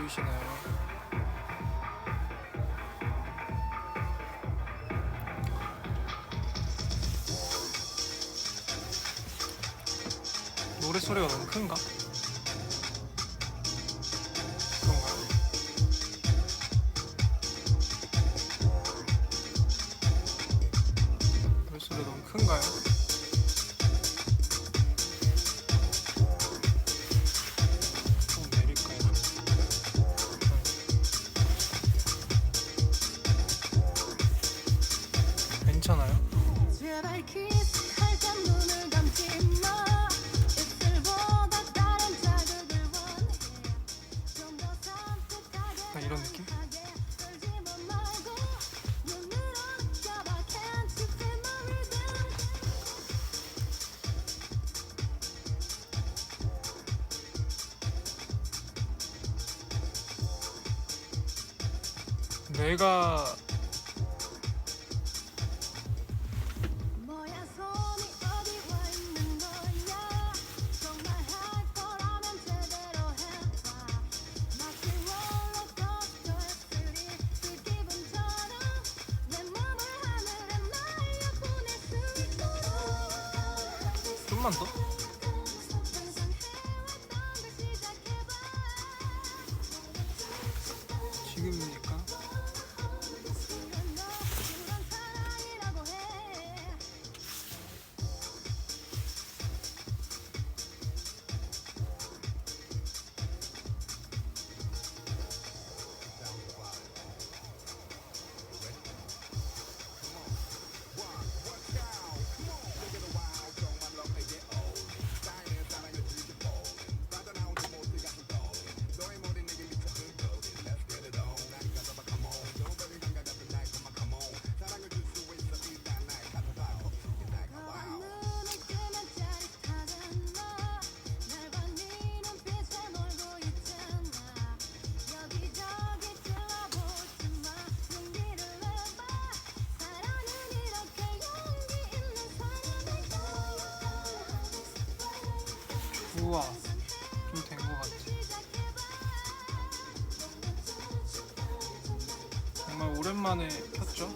보이시나요? 노래 소리가 너무 큰가? 그런가요? 노래 소리가 너무 큰가요? 좀 내릴까요? 괜찮아요? 제발 키스할 땐 눈을 감지 마. 입술보다 다른 자극을 원해. 좀 더 산뜻하게 약간 이런 느낌? 떨지만 말고 눈으로 느껴봐. Can't you feel my rhythm? 내가 뭐야 손이 어디 와 있는 거야? 정말 할 거라면 제대로 해봐. 마치 롤러코스터의 스릴 그 기분처럼 내 몸을 하늘에 날려보낼 수 있도록 좀만 더? 항상 해왔던 걸 시작해봐. 지금이니까 이건 너 그런 사랑이라고 해. 눈을 뜨면 짜릿하잖아. 날 봐 네 눈빛에 놀고 있잖아. 여기저기 찔러보지 마. 용기를 내봐. 사랑은 이렇게 용기 있는 사람일까? 좋아. 좀 된 것 같아. 정말 오랜만에 켰죠?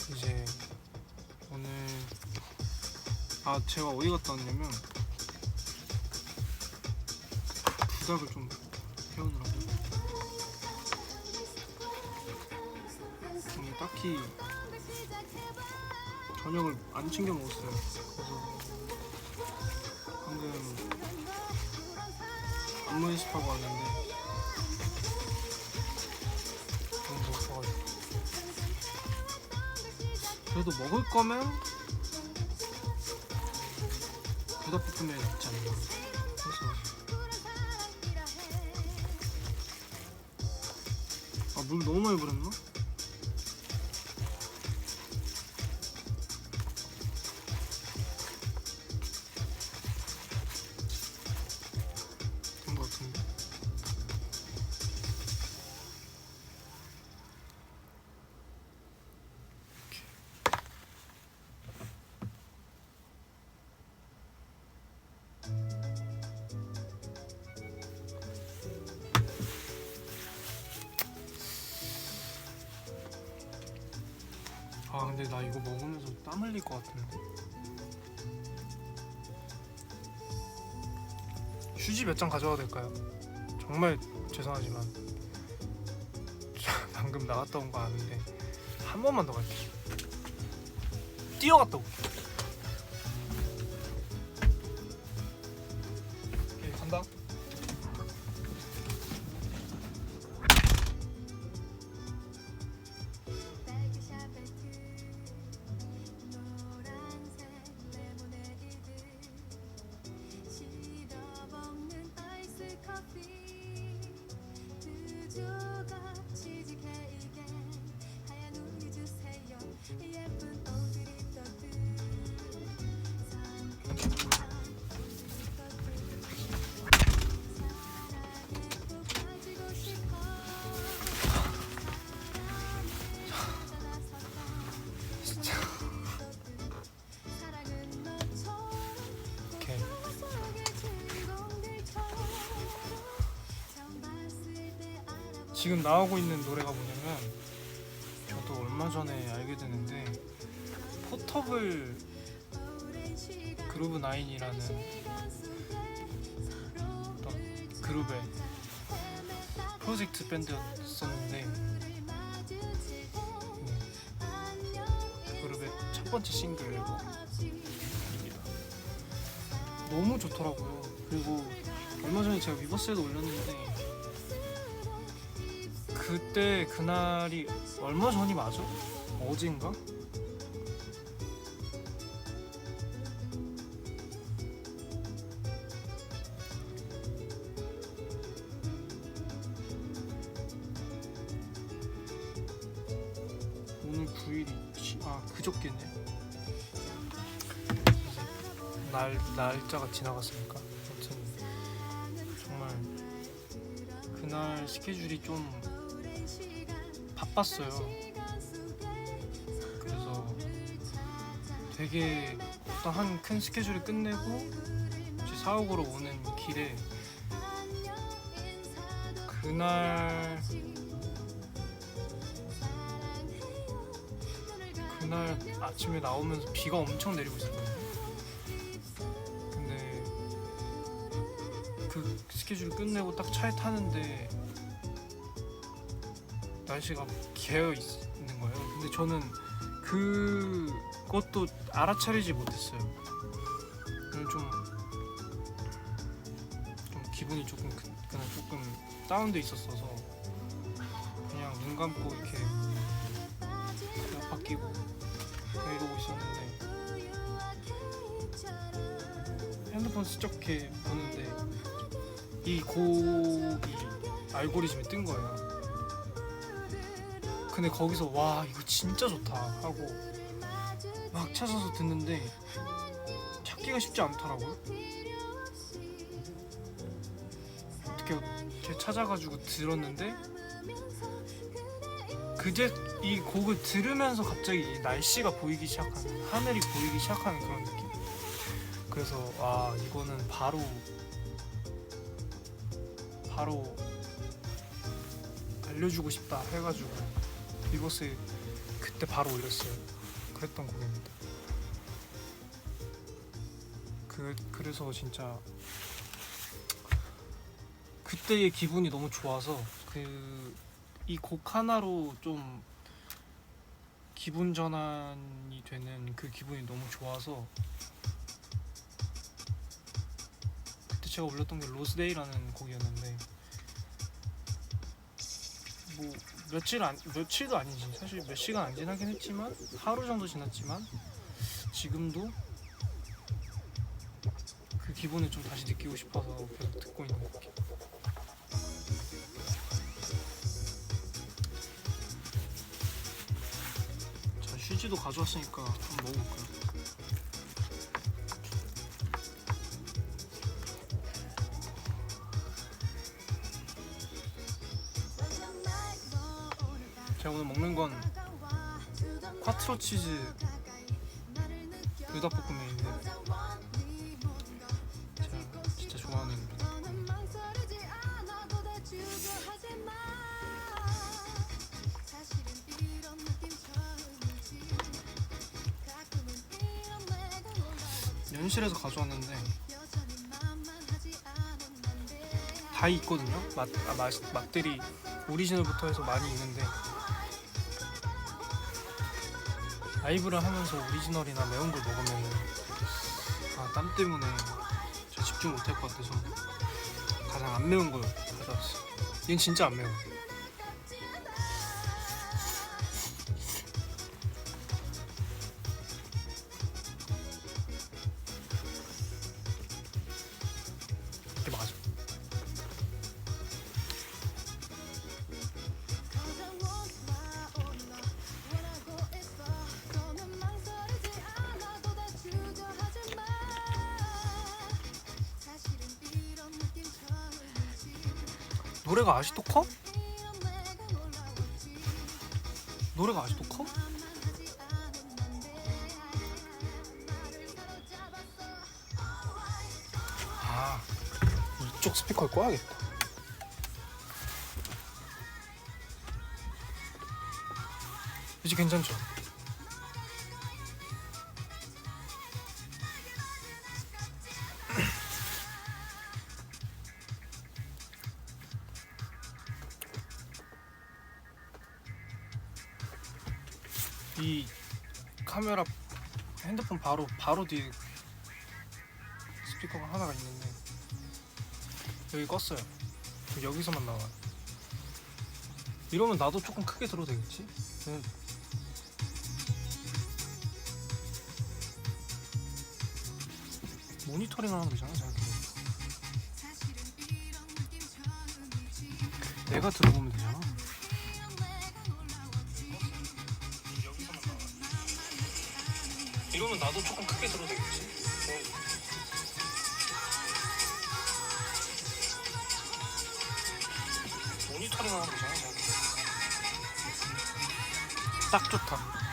이제 오늘 제가 어디 갔다 왔냐면 부닭을 좀 해오느라고 오늘 딱히 저녁을 안 챙겨 먹었어요. 그래서 방금 안무 연습하고 왔는데 너무 배고파가지고 그래도 먹을 거면 불닭볶음면이 낫지 않나 해서 물 너무 많이 버렸나? 된 것 같은데? 근데 나 이거 먹으면서 땀 흘릴 것 같은데. 휴지 몇 장 가져와도 될까요? 정말 죄송하지만 저 방금 나갔다 온 거 아는데 한 번만 더 갈게요. 뛰어갔다 올게요. 오케이, 간다. 예쁜 옷들이 떠들 지금 나오고 있는 노래가 뭐냐면 저도 얼마 전에 알게 됐는데 포터블 그루브 9이라는 어떤 그룹의 프로젝트 밴드였었는데 그 그룹의 첫 번째 싱글입니다. 너무 좋더라고요. 그리고 얼마 전에 제가 위버스에도 올렸는데 그때 그날이 얼마 전이 맞아? 어제인가? 오늘 9일이 그저께네. 날짜가 지나갔으니까 아무튼 정말 그날 스케줄이 좀 바빴어요. 그래서 되게 어떤 한 큰 스케줄을 끝내고 이제 사옥으로 오는 길에 그날 아침에 나오면서 비가 엄청 내리고 있었거든요. 근데 그 스케줄 끝내고 딱 차에 타는데 날씨가 개어 있는 거예요. 근데 저는 그것도 알아차리지 못했어요. 좀 기분이 조금 그냥 조금 다운돼 있었어서 그냥 눈 감고 이렇게 에어팟 끼고 이러고 있었는데 핸드폰 슬쩍 이렇게 보는데 이 곡이 알고리즘에 뜬 거예요. 근데 거기서 와 이거 진짜 좋다 하고 막 찾아서 듣는데 찾기가 쉽지 않더라고요. 어떻게 이렇게 찾아가지고 들었는데 그제 이 곡을 들으면서 갑자기 날씨가 보이기 시작하는, 하늘이 보이기 시작하는 그런 느낌. 그래서 와 이거는 바로 알려주고 싶다 해가지고 위버스에 그때 바로 올렸어요. 그랬던 곡입니다. 그래서 진짜 그때의 기분이 너무 좋아서 이 곡 하나로 좀 기분 전환이 되는 그 기분이 너무 좋아서 그때 제가 올렸던 게 로스데이라는 곡이었는데 뭐 며칠도 아니지 사실 몇 시간 안 지나긴 했지만 하루 정도 지났지만 지금도 그 기분을 좀 다시 느끼고 싶어서 계속 듣고 있는 곡이에요. 자, 휴지도 가져왔으니까 한번 먹어볼까요? 제가 오늘 먹는 건 콰트로 치즈 불닭볶음면인데 제가 진짜 좋아하는 불닭볶음면. 연실에서 가져왔는데 다 있거든요. 맛들이 오리지널부터 해서 많이 있는데 라이브를 하면서 오리지널이나 매운 걸 먹으면 땀 때문에 저 집중 못할 것 같아서 가장 안 매운 걸 가져왔어. 얘는 진짜 안 매워. 이게 맞아. 노래가 아직도 커? 노래가 아직도 커? 이쪽 스피커를 꺼야겠다. 그치 괜찮죠? 이 카메라 핸드폰 바로 뒤에 스피커가 하나가 있는데 여기 껐어요. 여기서만 나와요. 이러면 나도 조금 크게 들어도 되겠지? 모니터링을 하면 되잖아. 생각해보니까 내가 들어보면 되잖아. 이러면 나도 조금 크게 들어도 되겠지? 모니터링 하면 되잖아. 생각해보니까 딱 좋다.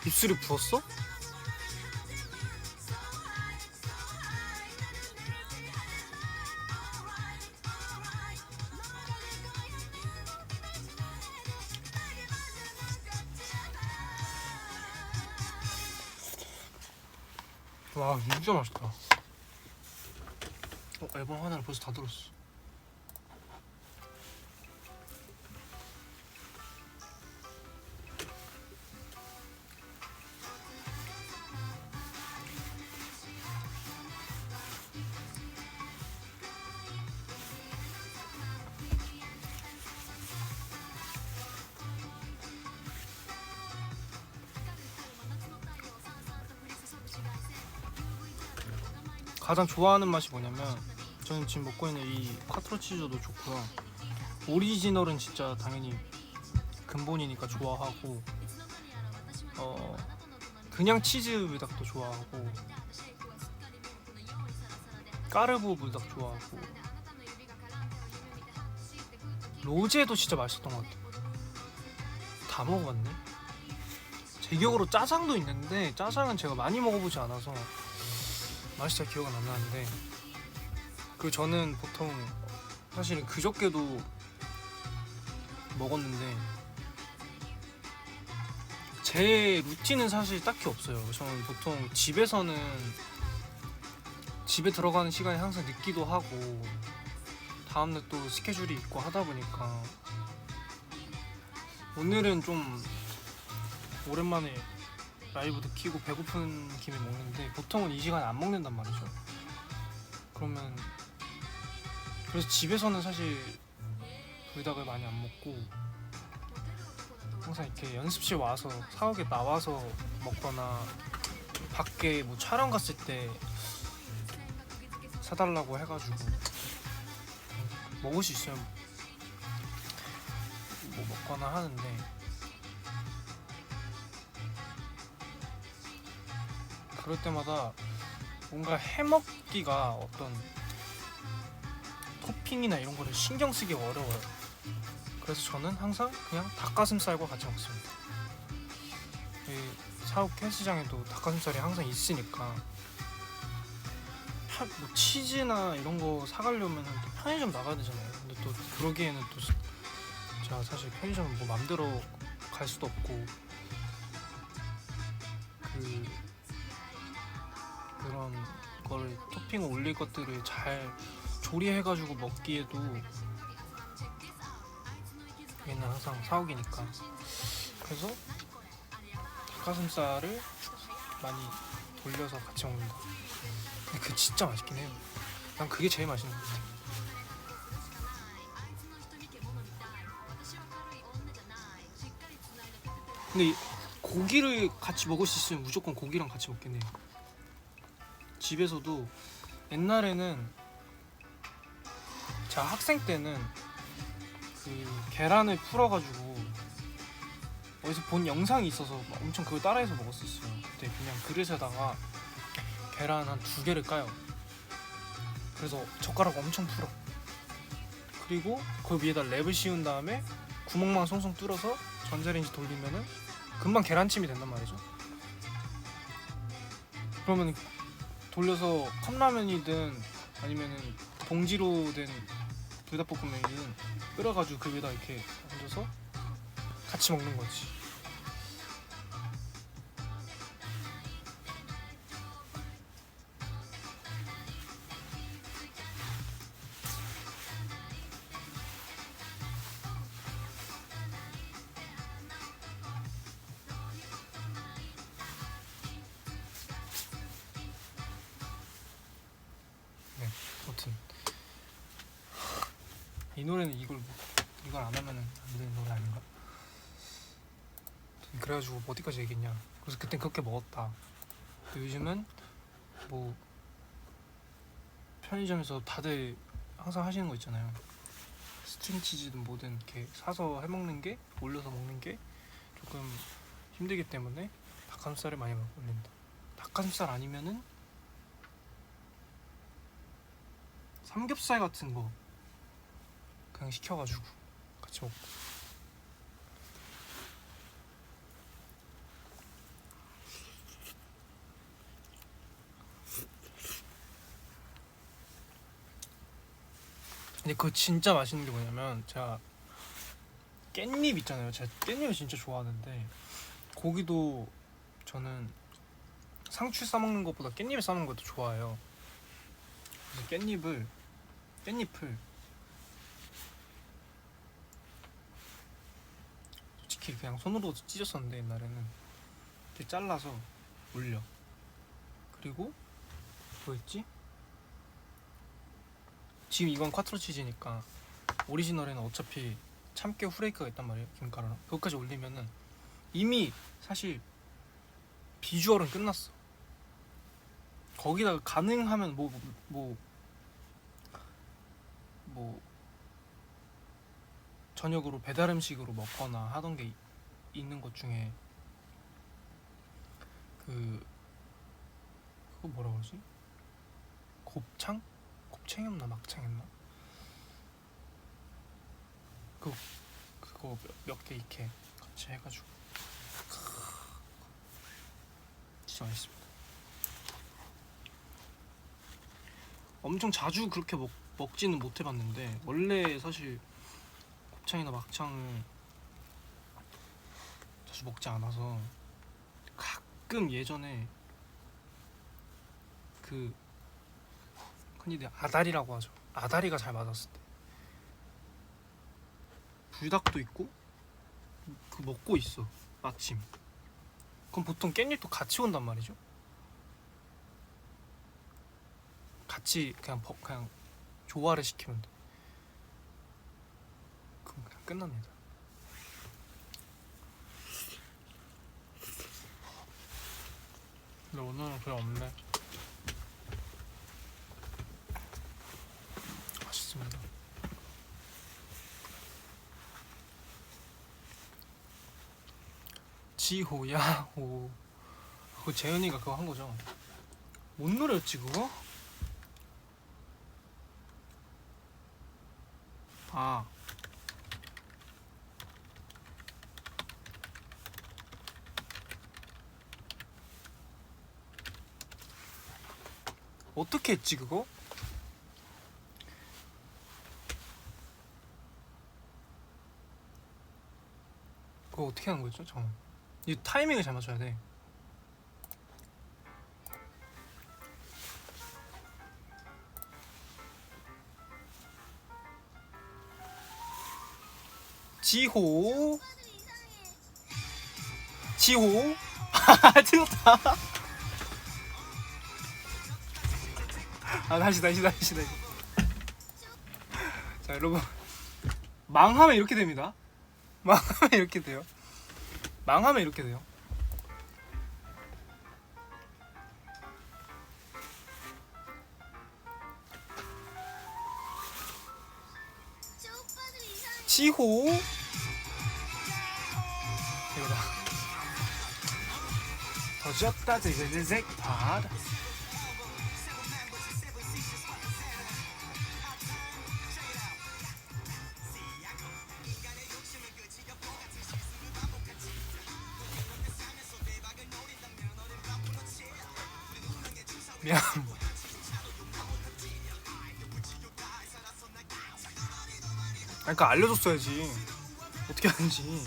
입술이 부었어? 와 진짜 맛있다. 앨범 하나를 벌써 다 들었어. 가장 좋아하는 맛이 뭐냐면 저는 지금 먹고 있는 이 콰트로 치즈도 좋고요. 오리지널은 진짜 당연히 근본이니까 좋아하고 그냥 치즈 불닭도 좋아하고 까르보 불닭 좋아하고 로제도 진짜 맛있었던 것 같아요. 다 먹어봤네. 제 기억으로 짜장도 있는데 짜장은 제가 많이 먹어보지 않아서 맛이 잘 기억은 안 나는데 그 저는 보통 사실은 그저께도 먹었는데 제 루틴은 사실 딱히 없어요. 저는 보통 집에서는 집에 들어가는 시간이 항상 늦기도 하고 다음날 또 스케줄이 있고 하다 보니까 오늘은 좀 오랜만에 라이브도 키고 배고픈 김에 먹는데 보통은 이 시간에 안 먹는단 말이죠. 그러면 그래서 집에서는 사실 불닭을 많이 안 먹고 항상 이렇게 연습실 와서 사옥에 나와서 먹거나 밖에 뭐 촬영 갔을 때 사달라고 해가지고 먹을 수 있으면 뭐 먹거나 하는데 그럴 때마다 뭔가 해먹기가 어떤 토핑이나 이런 거를 신경 쓰기 어려워요. 그래서 저는 항상 그냥 닭가슴살과 같이 먹습니다. 이 사옥 헬스장에도 닭가슴살이 항상 있으니까 뭐 치즈나 이런 거 사가려면 또 편의점 나가야 되잖아요. 근데 또 그러기에는 또 제가 사실 편의점 뭐 맘대로 갈 수도 없고 그런 거를 토핑을 올릴 것들을 잘 조리해가지고 먹기에도 얘는 항상 사옥이니까 그래서 닭가슴살을 많이 돌려서 같이 먹는다. 근데 그게 진짜 맛있긴 해요. 난 그게 제일 맛있는 것 같아. 근데 이 고기를 같이 먹을 수 있으면 무조건 고기랑 같이 먹긴 해요. 집에서도 옛날에는 제가 학생 때는 그 계란을 풀어가지고 어디서 본 영상이 있어서 엄청 그걸 따라해서 먹었었어요. 그때 그냥 그릇에다가 계란 한 2개를 까요. 그래서 젓가락 엄청 풀어. 그리고 그 위에다 랩을 씌운 다음에 구멍만 송송 뚫어서 전자레인지 돌리면은 금방 계란찜이 된단 말이죠. 그러면 돌려서 컵라면이든 아니면은 봉지로 된 불닭볶음면은 끓여가지고 그 위에다 이렇게 얹어서 같이 먹는 거지. 네, 아무튼 이 노래는 이걸 안 하면은 안 되는 노래 아닌가? 그래가지고 뭐 어디까지 얘기했냐? 그래서 그땐 그렇게 먹었다. 근데 요즘은 뭐 편의점에서 다들 항상 하시는 거 있잖아요. 스트링치즈든 뭐든 이렇게 사서 해먹는 게, 올려서 먹는 게 조금 힘들기 때문에 닭가슴살을 많이 올린다. 닭가슴살 아니면은 삼겹살 같은 거 그냥 시켜가지고 같이 먹고. 근데 그거 진짜 맛있는 게 뭐냐면, 제가 깻잎 있잖아요. 제가 깻잎을 진짜 좋아하는데 고기도 저는 상추 싸먹는 것보다 깻잎을 싸먹는 것도 좋아해요. 그래서 깻잎을 솔직히 그냥 손으로 찢었었는데 옛날에는 이렇게 잘라서 올려. 그리고 뭐였지? 지금 이건 콰트로 치즈니까 오리지널에는 어차피 참깨 후레이크가 있단 말이에요. 김가루랑 그것까지 올리면은 이미 사실 비주얼은 끝났어. 거기다가 가능하면 뭐 저녁으로 배달 음식으로 먹거나 하던 게 있는 것 중에 그거 뭐라 그러지? 곱창? 곱창이었나 막창이었나? 그거 몇 개 이렇게 같이 해가지고 진짜 맛있습니다. 엄청 자주 그렇게 먹지는 못해봤는데 원래 사실 곱창이나 막창을 자주 먹지 않아서 가끔 예전에 그 흔히들 아다리라고 하죠. 아다리가 잘 맞았을 때 불닭도 있고 그 먹고 있어 마침. 그럼 보통 깻잎도 같이 온단 말이죠. 같이 그냥 조화를 시키면 돼. 그럼 그냥 끝납니다. 근데 오늘은 그냥 없네. 맛있습니다. 지호야호. 그거 재현이가 그거 한 거죠. 뭔 노래였지 그거? 아 어떻게 했지 그거? 그거 어떻게 하는 거였죠? 잠깐만. 이 타이밍을 잘 맞춰야 돼. 지호 틀렸다. 다시. 자 여러분, 망하면 이렇게 됩니다. 망하면 이렇게 돼요. 지호 이거다. 터졌다 제제제색 바다. 미안. 그러니까 알려줬어야지. 어떻게 하는지.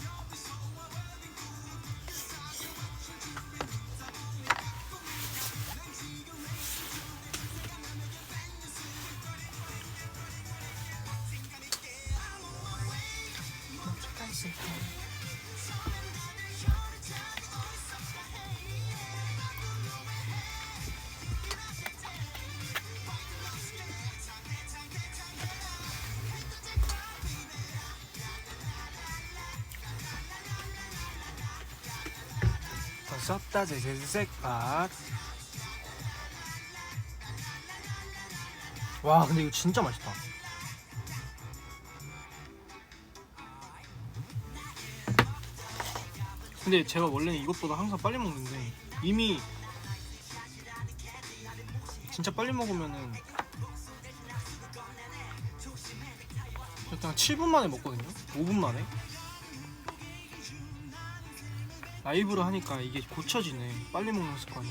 썼다 제색팟. 와 근데 이거 진짜 맛있다. 근데 제가 원래는 이것보다 항상 빨리 먹는데 이미 진짜 빨리 먹으면은 그냥 7분 만에 먹거든요. 5분 만에. 라이브로 하니까 이게 고쳐지네. 빨리 먹는 습관이.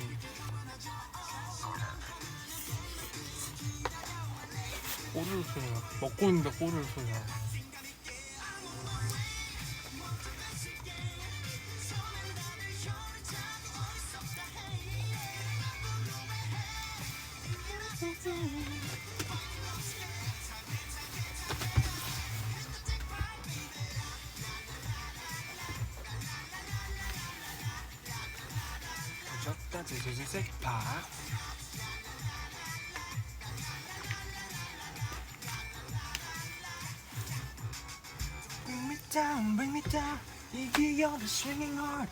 꼬르르 소리야. 먹고 있는데 꼬르르 소리야. 졌다 제색팟. Bring me down, bring me down. 이게 you're the swinging heart.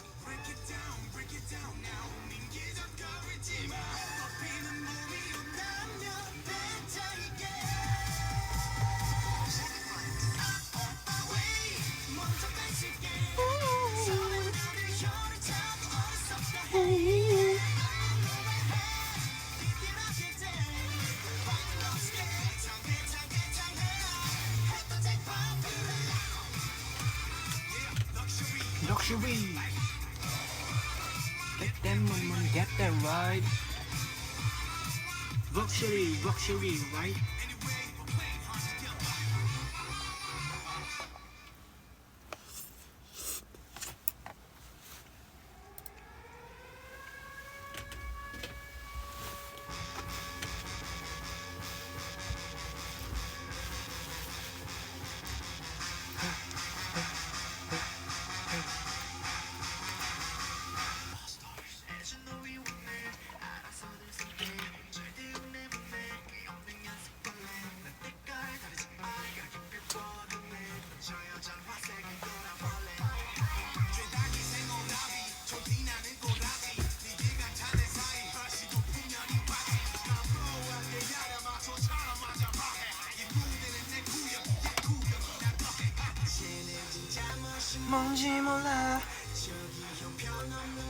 Luxury. Get that money, get that right. Luxury, luxury, right? 뭔지 몰라.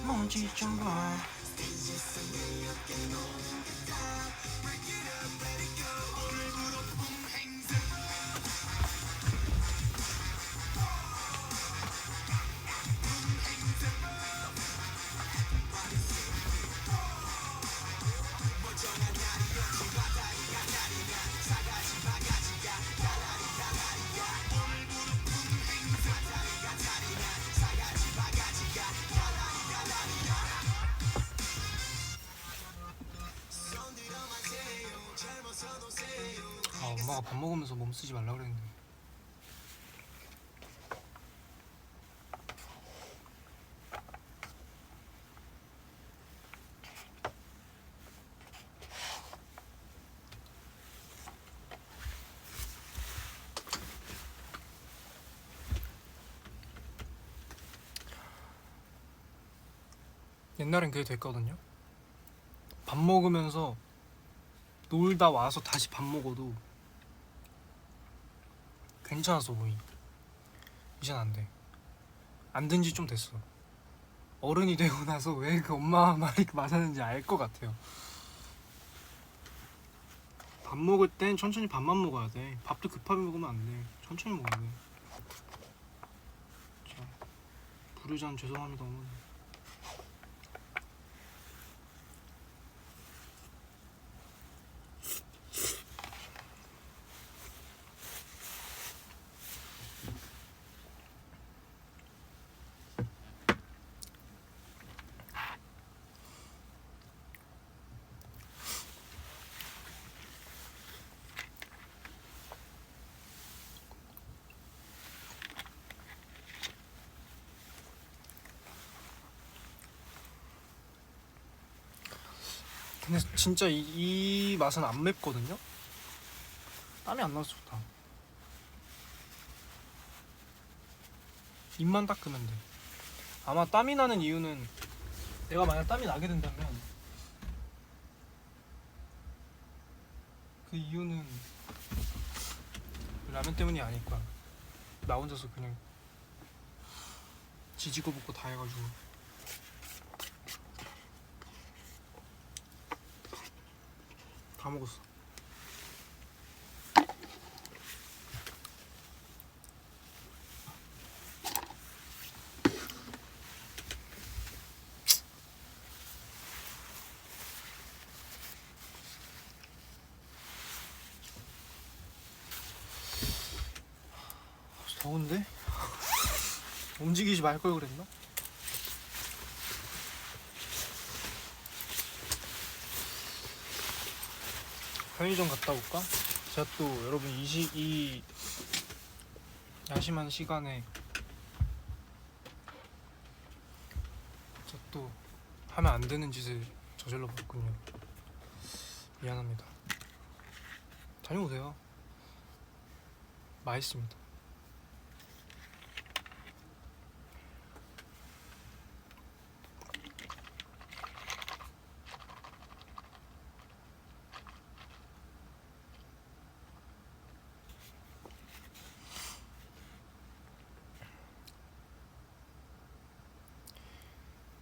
뭔지 좀 봐. 아 엄마가 밥 먹으면서 몸 쓰지 말라 그랬는데. 옛날엔 그게 됐거든요. 밥 먹으면서 놀다 와서 다시 밥 먹어도 괜찮았어 보이. 이젠 안 돼. 안 된 지 좀 됐어. 어른이 되고 나서 왜 그 엄마 말이 맞았는지 알 것 같아요. 밥 먹을 땐 천천히 밥만 먹어야 돼. 밥도 급하게 먹으면 안 돼. 천천히 먹어야 돼. 자, 부르자면 죄송합니다 어머니. 근데 진짜 이 맛은 안 맵거든요. 땀이 안 나서 좋다. 입만 닦으면 돼. 아마 땀이 나는 이유는 내가 만약 땀이 나게 된다면 그 이유는 라면 때문이 아닐 거야. 나 혼자서 그냥 지지고 볶고 다 해가지고. 다 먹었어. 더운데? 움직이지 말 걸 그랬나? 편의점 갔다 올까? 제가 또 여러분 이 야심한 시간에 제가 또 하면 안 되는 짓을 저질러 봤군요. 미안합니다. 다녀오세요. 맛있습니다.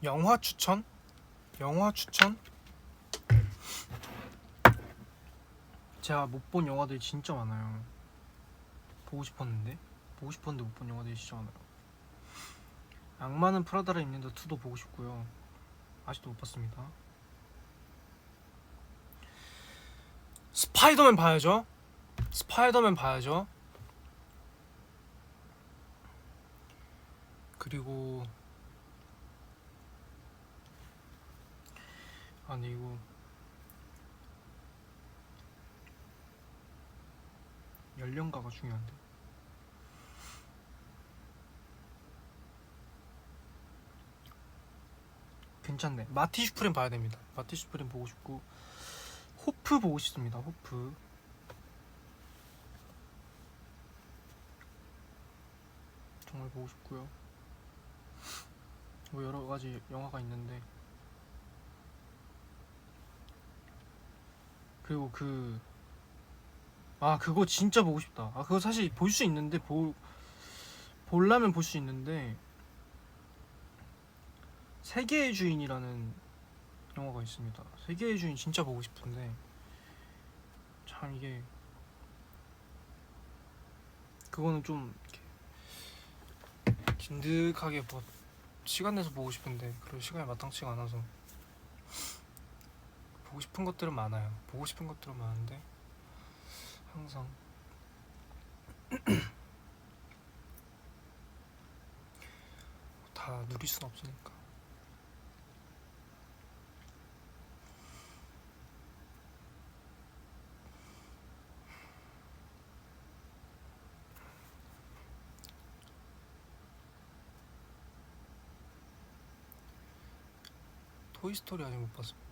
영화 추천? 영화 추천? 제가 못 본 영화들이 진짜 많아요. 보고 싶었는데 못 본 영화들이 진짜 많아요. 악마는 프라다를 입는다 2도 보고 싶고요. 아직도 못 봤습니다. 스파이더맨 봐야죠. 스파이더맨 봐야죠. 그리고 아니 이거 연령가가 중요한데. 괜찮네. 마티 슈프림 봐야 됩니다. 마티 슈프림 보고 싶고 호프 보고 싶습니다. 호프. 정말 보고 싶고요. 뭐 여러 가지 영화가 있는데 그리고 그거 진짜 보고 싶다. 그거 사실 볼 수 있는데 보려면 볼 수 있는데 세계의 주인이라는 영화가 있습니다. 세계의 주인 진짜 보고 싶은데 참 이게 그거는 좀 이렇게 진득하게 뭐 시간 내서 보고 싶은데 그럴 시간이 마땅치가 않아서 보고 싶은 것들은 많아요. 보고 싶은 것들은 많은데 항상 다 누릴 순 없으니까. 토이스토리 아직 못 봤습니다.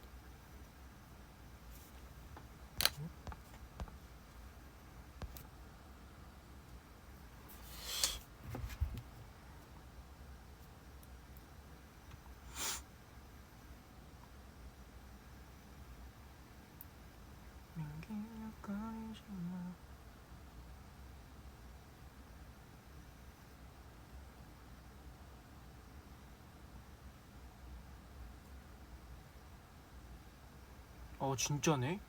진짜네?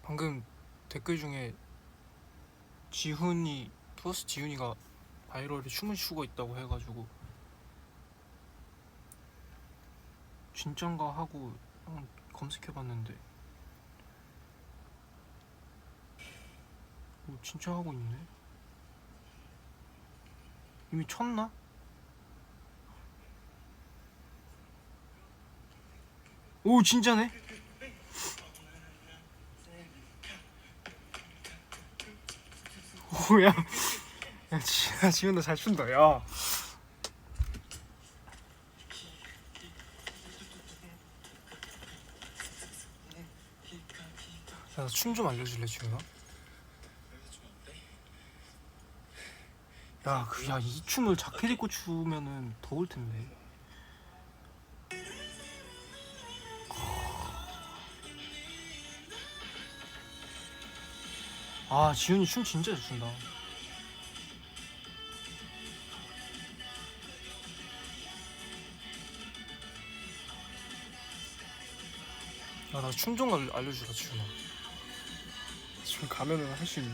방금 댓글 중에 투어스 지훈이가 바이럴에 춤을 추고 있다고 해가지고 진짠가 하고 검색해봤는데 진짜 하고 있네. 이미 쳤나? 오 진짜네? 오야 야 지훈아 잘 춘다. 야. 야, 춤 좀 알려줄래 지훈아? 야, 이 춤을 자켓 입고 추면은 더울 텐데. 아, 지훈이 춤 진짜 잘 춘다. 야, 나 춤 좀 알려주라 지훈아. 지금 가면은 할 수 있니?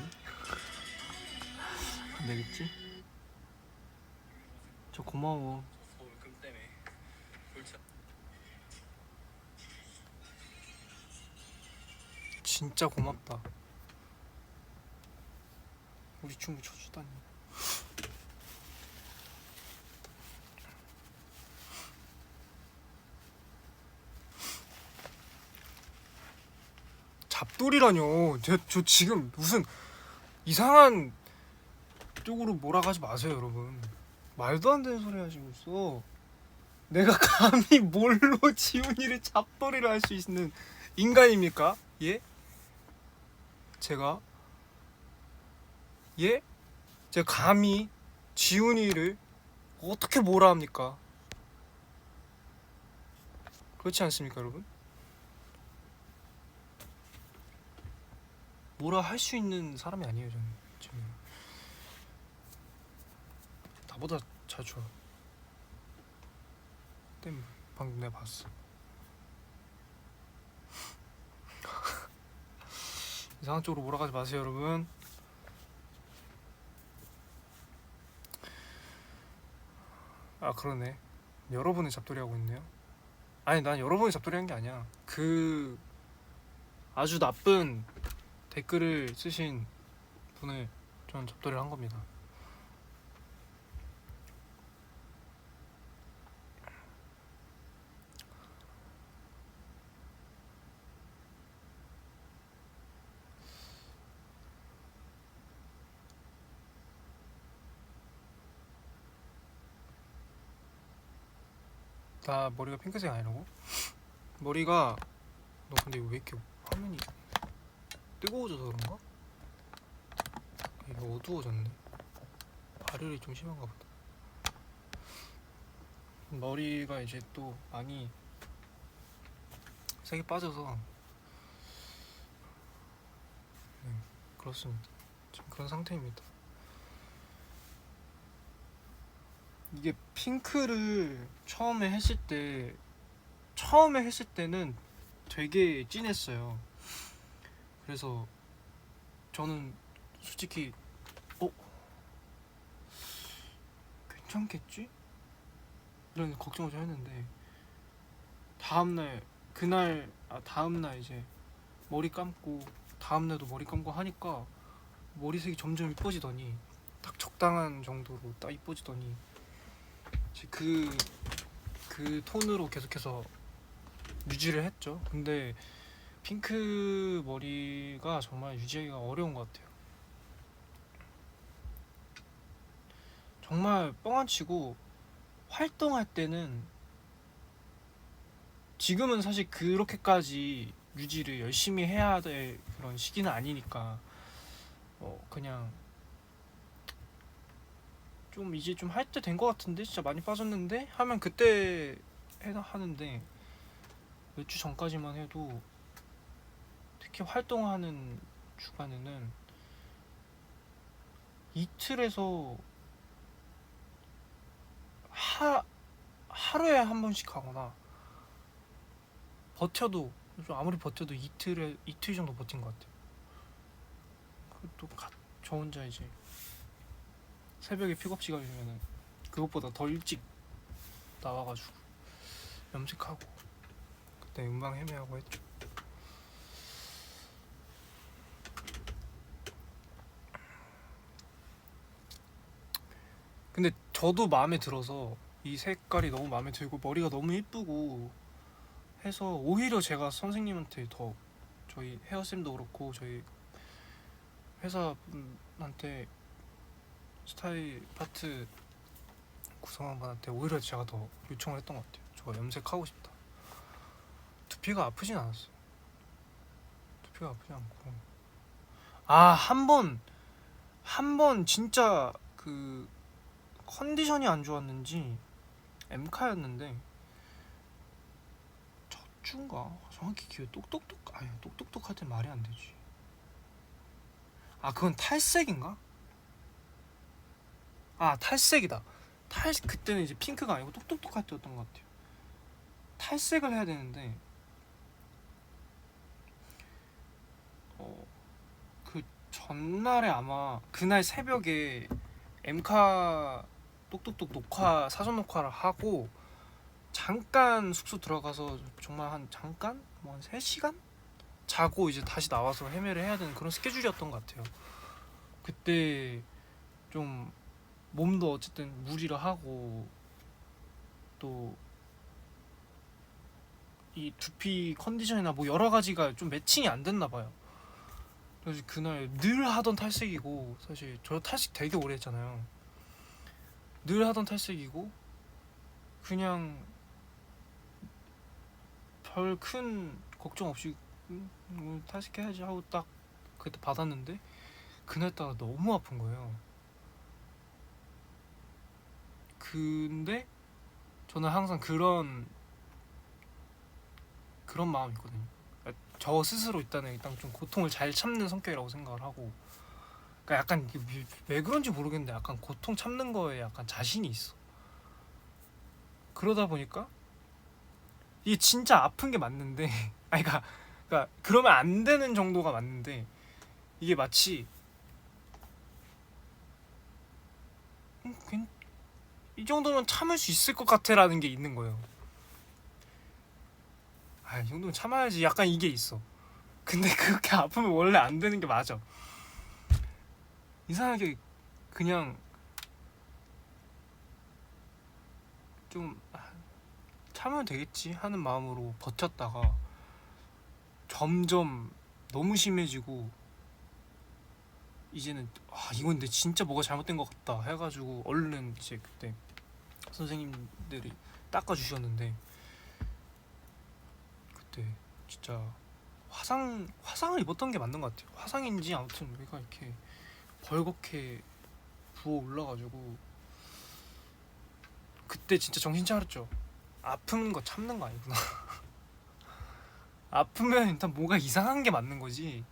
안 되겠지? 저 고마워. 진짜 고맙다. 우리 춤을 춰주다니. 잡돌이라뇨. 저 지금 무슨 이상한 쪽으로 몰아가지 마세요 여러분. 말도 안 되는 소리 하시고 있어. 내가 감히 뭘로 지훈이를 잡돌이를 할 수 있는 인간입니까? 예? 제가 예? 제가 감히 지훈이를 어떻게 뭐라 합니까? 그렇지 않습니까 여러분? 뭐라 할 수 있는 사람이 아니에요 저는. 지금 나보다 잘 춰. 땜 방금 내가 봤어. 이상한 쪽으로 몰아가지 마세요 여러분. 아 그러네. 여러분이 잡돌이 하고 있네요. 아니 난 여러분이 잡돌이 한 게 아니야. 그 아주 나쁜 댓글을 쓰신 분을 저는 잡돌이를 한 겁니다. 나 머리가 핑크색 아니라고? 머리가 너 근데 왜 이렇게 화면이 뜨거워져서 그런가? 이거 어두워졌네. 발열이 좀 심한가 보다. 머리가 이제 또 많이 색이 빠져서 그렇습니다. 지금 그런 상태입니다. 이게 핑크를 처음에 했을 때는 되게 진했어요. 그래서 저는 솔직히 괜찮겠지? 이런 걱정을 좀 했는데 다음날 이제 머리 감고 다음날도 머리 감고 하니까 머리색이 점점 이뻐지더니 딱 적당한 정도로 딱 이뻐지더니 이제 그 톤으로 계속해서 유지를 했죠. 근데 핑크 머리가 정말 유지하기가 어려운 것 같아요. 정말 뻥안 치고 활동할 때는 지금은 사실 그렇게까지 유지를 열심히 해야 될 그런 시기는 아니니까 그냥 좀 이제 좀 할 때 된 것 같은데 진짜 많이 빠졌는데 하면 그때 하는데 몇 주 전까지만 해도 특히 활동하는 주간에는 이틀에서 하루에 한 번씩 하거나 버텨도 좀 아무리 버텨도 이틀 정도 버틴 것 같아요. 그것도 저 혼자 이제 새벽에 픽업 시간이면은 그것보다 더 일찍 나와가지고 염색하고 그때 음방 헤매하고 했죠. 근데 저도 마음에 들어서 이 색깔이 너무 마음에 들고 머리가 너무 예쁘고 해서 오히려 제가 선생님한테 더 저희 헤어쌤도 그렇고 저희 회사분한테 스타일 파트 구성한 분한테 오히려 제가 더 요청을 했던 것 같아요. 저 염색하고 싶다. 두피가 아프진 않았어요. 두피가 아프지 않고 한 번 진짜 그 컨디션이 안 좋았는지 엠카였는데 젖주인가 정확히 기억 똑똑똑할 때 말이 안 되지. 아 그건 탈색인가? 아 탈색이다. 그때는 이제 핑크가 아니고 똑똑똑할 때였던 것 같아요. 탈색을 해야 되는데 그 전날에 아마 그날 새벽에 엠카 똑똑똑 녹화 사전 녹화를 하고 잠깐 숙소 들어가서 정말 한 잠깐 뭐 한 3시간 자고 이제 다시 나와서 헤매를 해야 되는 그런 스케줄이었던 것 같아요. 그때 좀 몸도 어쨌든 무리를 하고 또 이 두피 컨디션이나 뭐 여러 가지가 좀 매칭이 안 됐나 봐요. 그래서 그날 늘 하던 탈색이고 사실 저 탈색 되게 오래 했잖아요. 늘 하던 탈색이고 그냥 별 큰 걱정 없이 탈색해야지 하고 딱 그때 받았는데 그날따라 너무 아픈 거예요. 근데 저는 항상 그런 마음이 있거든요. 저 스스로 일단 좀 고통을 잘 참는 성격이라고 생각을 하고, 그러니까 약간 왜 그런지 모르겠는데 약간 고통 참는 거에 약간 자신이 있어. 그러다 보니까 이게 진짜 아픈 게 맞는데, 아니 그러니까 그러면 안 되는 정도가 맞는데 이게 마치 이 정도면 참을 수 있을 것 같아라는 게 있는 거예요. 아, 이 정도면 참아야지. 약간 이게 있어. 근데 그렇게 아프면 원래 안 되는 게 맞아. 이상하게 그냥 좀 참으면 되겠지 하는 마음으로 버텼다가 점점 너무 심해지고 이제는 이건 근데 진짜 뭐가 잘못된 것 같다 해가지고 얼른 이제 그때 선생님들이 닦아주셨는데 그때 진짜 화상을 입었던 게 맞는 것 같아요. 화상인지 아무튼 여기가 이렇게 벌겋게 부어 올라가지고 그때 진짜 정신 차렸죠. 아픈 거 참는 거 아니구나. 아프면 일단 뭐가 이상한 게 맞는 거지.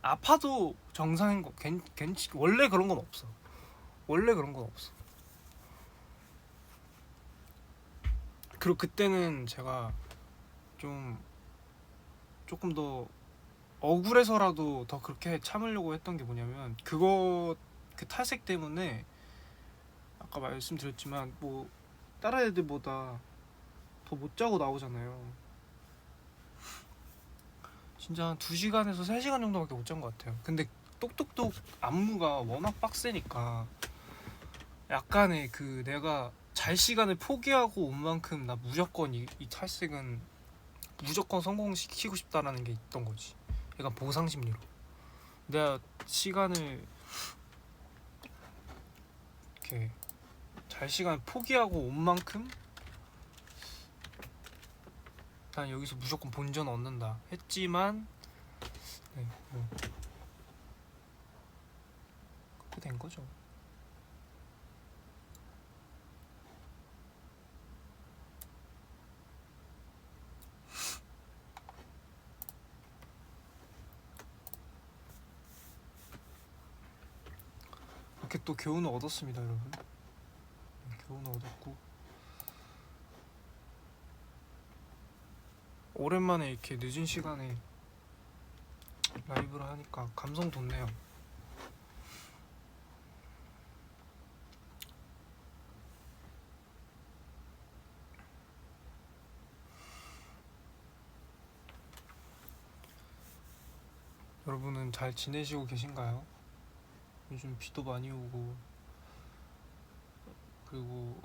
아파도 정상인 거 원래 그런 건 없어. 원래 그런 건 없어. 그리고 그때는 제가 좀 조금 더 억울해서라도 더 그렇게 참으려고 했던 게 뭐냐면 그 탈색 때문에 아까 말씀드렸지만 뭐 다른 애들보다 더 못 자고 나오잖아요. 진짜 한 2시간에서 3시간 정도밖에 못 잔 것 같아요. 근데 똑똑똑 안무가 워낙 빡세니까 약간의 그 내가 잘 시간을 포기하고 온 만큼 나 무조건 이 탈색은 무조건 성공시키고 싶다라는 게 있던 거지. 약간 보상 심리로 내가 시간을 이렇게 잘 시간을 포기하고 온 만큼 난 여기서 무조건 본전 얻는다 했지만 네, 뭐 그렇게 된 거죠. 이렇게 또 교훈을 얻었습니다, 여러분. 교훈을 얻었고 오랜만에 이렇게 늦은 시간에 라이브를 하니까 감성 돋네요. 여러분은 잘 지내시고 계신가요? 요즘 비도 많이 오고 그리고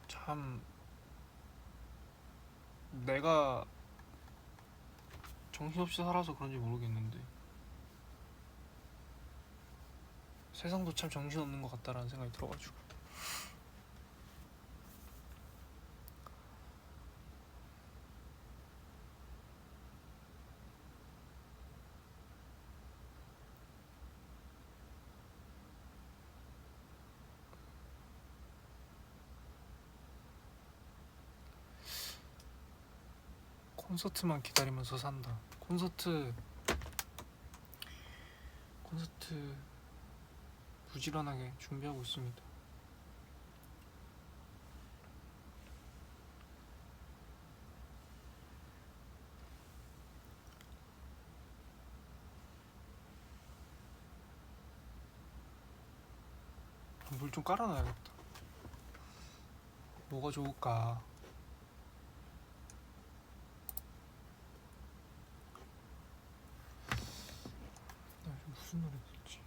참 내가 정신없이 살아서 그런지 모르겠는데 세상도 참 정신없는 것 같다라는 생각이 들어가지고. 콘서트만 기다리면서 산다. 콘서트 부지런하게 준비하고 있습니다. 물 좀 깔아놔야겠다. 뭐가 좋을까? 나 요즘 무슨 노래 듣지?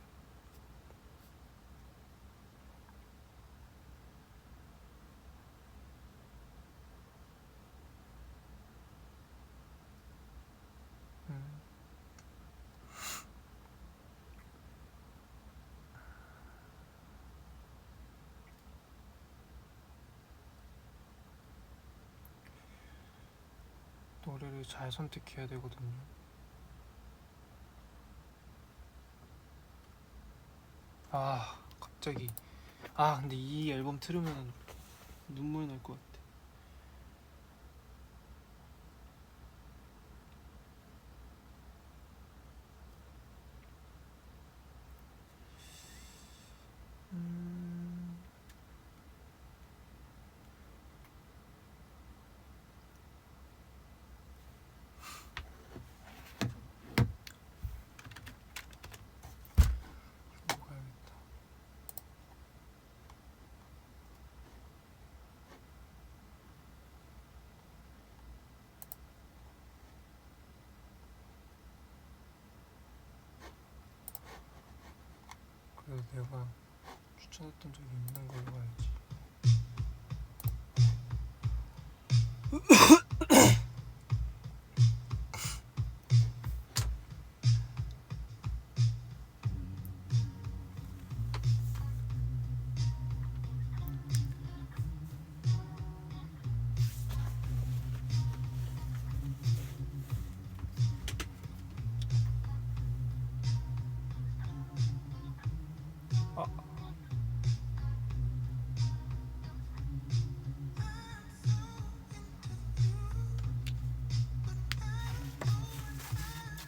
음. 노래를 잘 선택해야 되거든요. 갑자기 근데 이 앨범 틀으면 눈물 날 것 같아. 음... 가야겠다. 그래도 내가 추천했던 적이 있는 걸로 가야지.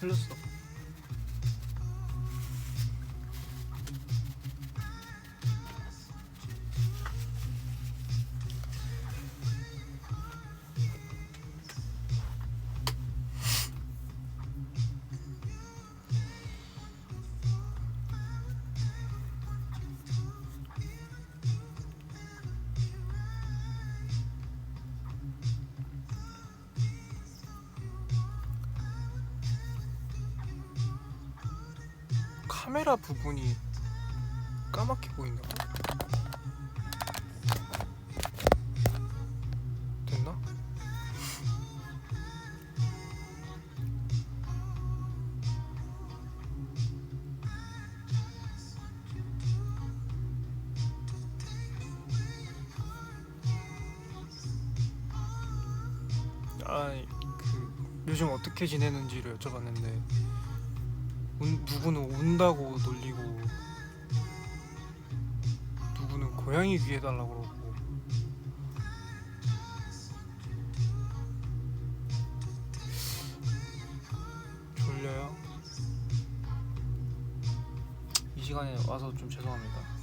흘렸어. 카메라 부분이 까맣게 보인다고? 됐나? 요즘 어떻게 지내는지를 여쭤봤는데 누구는 운다고 놀리고 누구는 고양이 귀 해달라고 그러고 졸려요? 이 시간에 와서 좀 죄송합니다.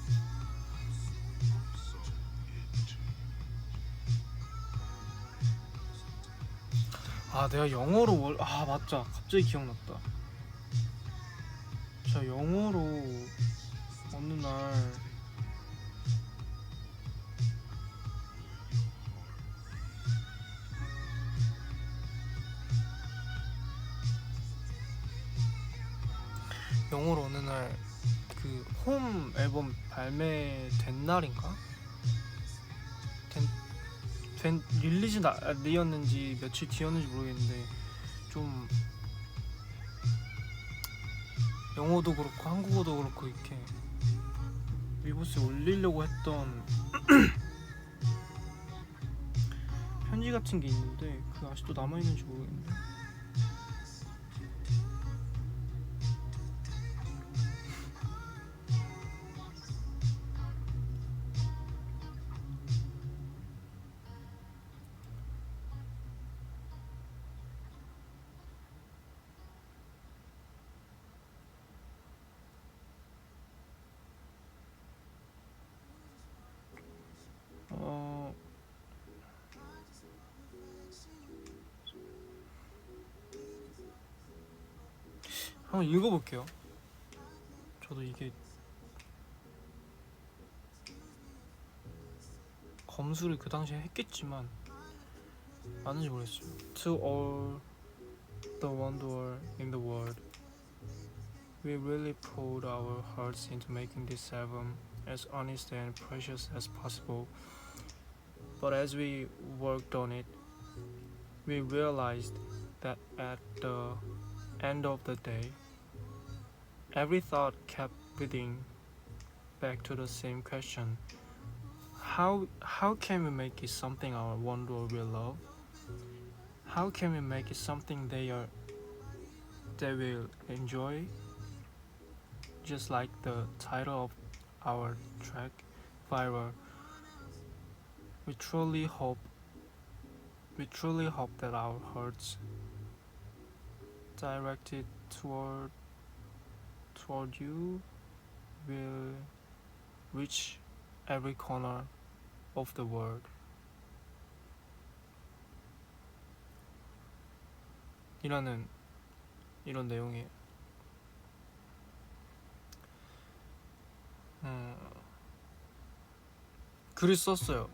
내가 영어로 맞자, 갑자기 기억났다. 저 영어로 어느 날 그 홈 앨범 발매된 날인가? 릴리즈 날이었는지 며칠 뒤였는지 모르겠는데 좀 영어도 그렇고 한국어도 그렇고 이렇게 위버스에 올리려고 했던 편지 같은 게 있는데 그게 아직도 남아있는지 모르겠네. 한번 읽어볼게요. 저도 이게 검수를 그 당시에 했겠지만 맞는지 모르겠어요. To all the wonder in the world, we really poured our hearts into making this album as honest and precious as possible. But as we worked on it, we realized that at the end of the day, every thought kept leading back to the same question. How can we make it something our wonder will love? How can we make it something they will enjoy? Just like the title of our track, Viral. We truly hope that our hearts directed toward you will reach every corner of the world. 이런 내용이에요. 글을 썼어요.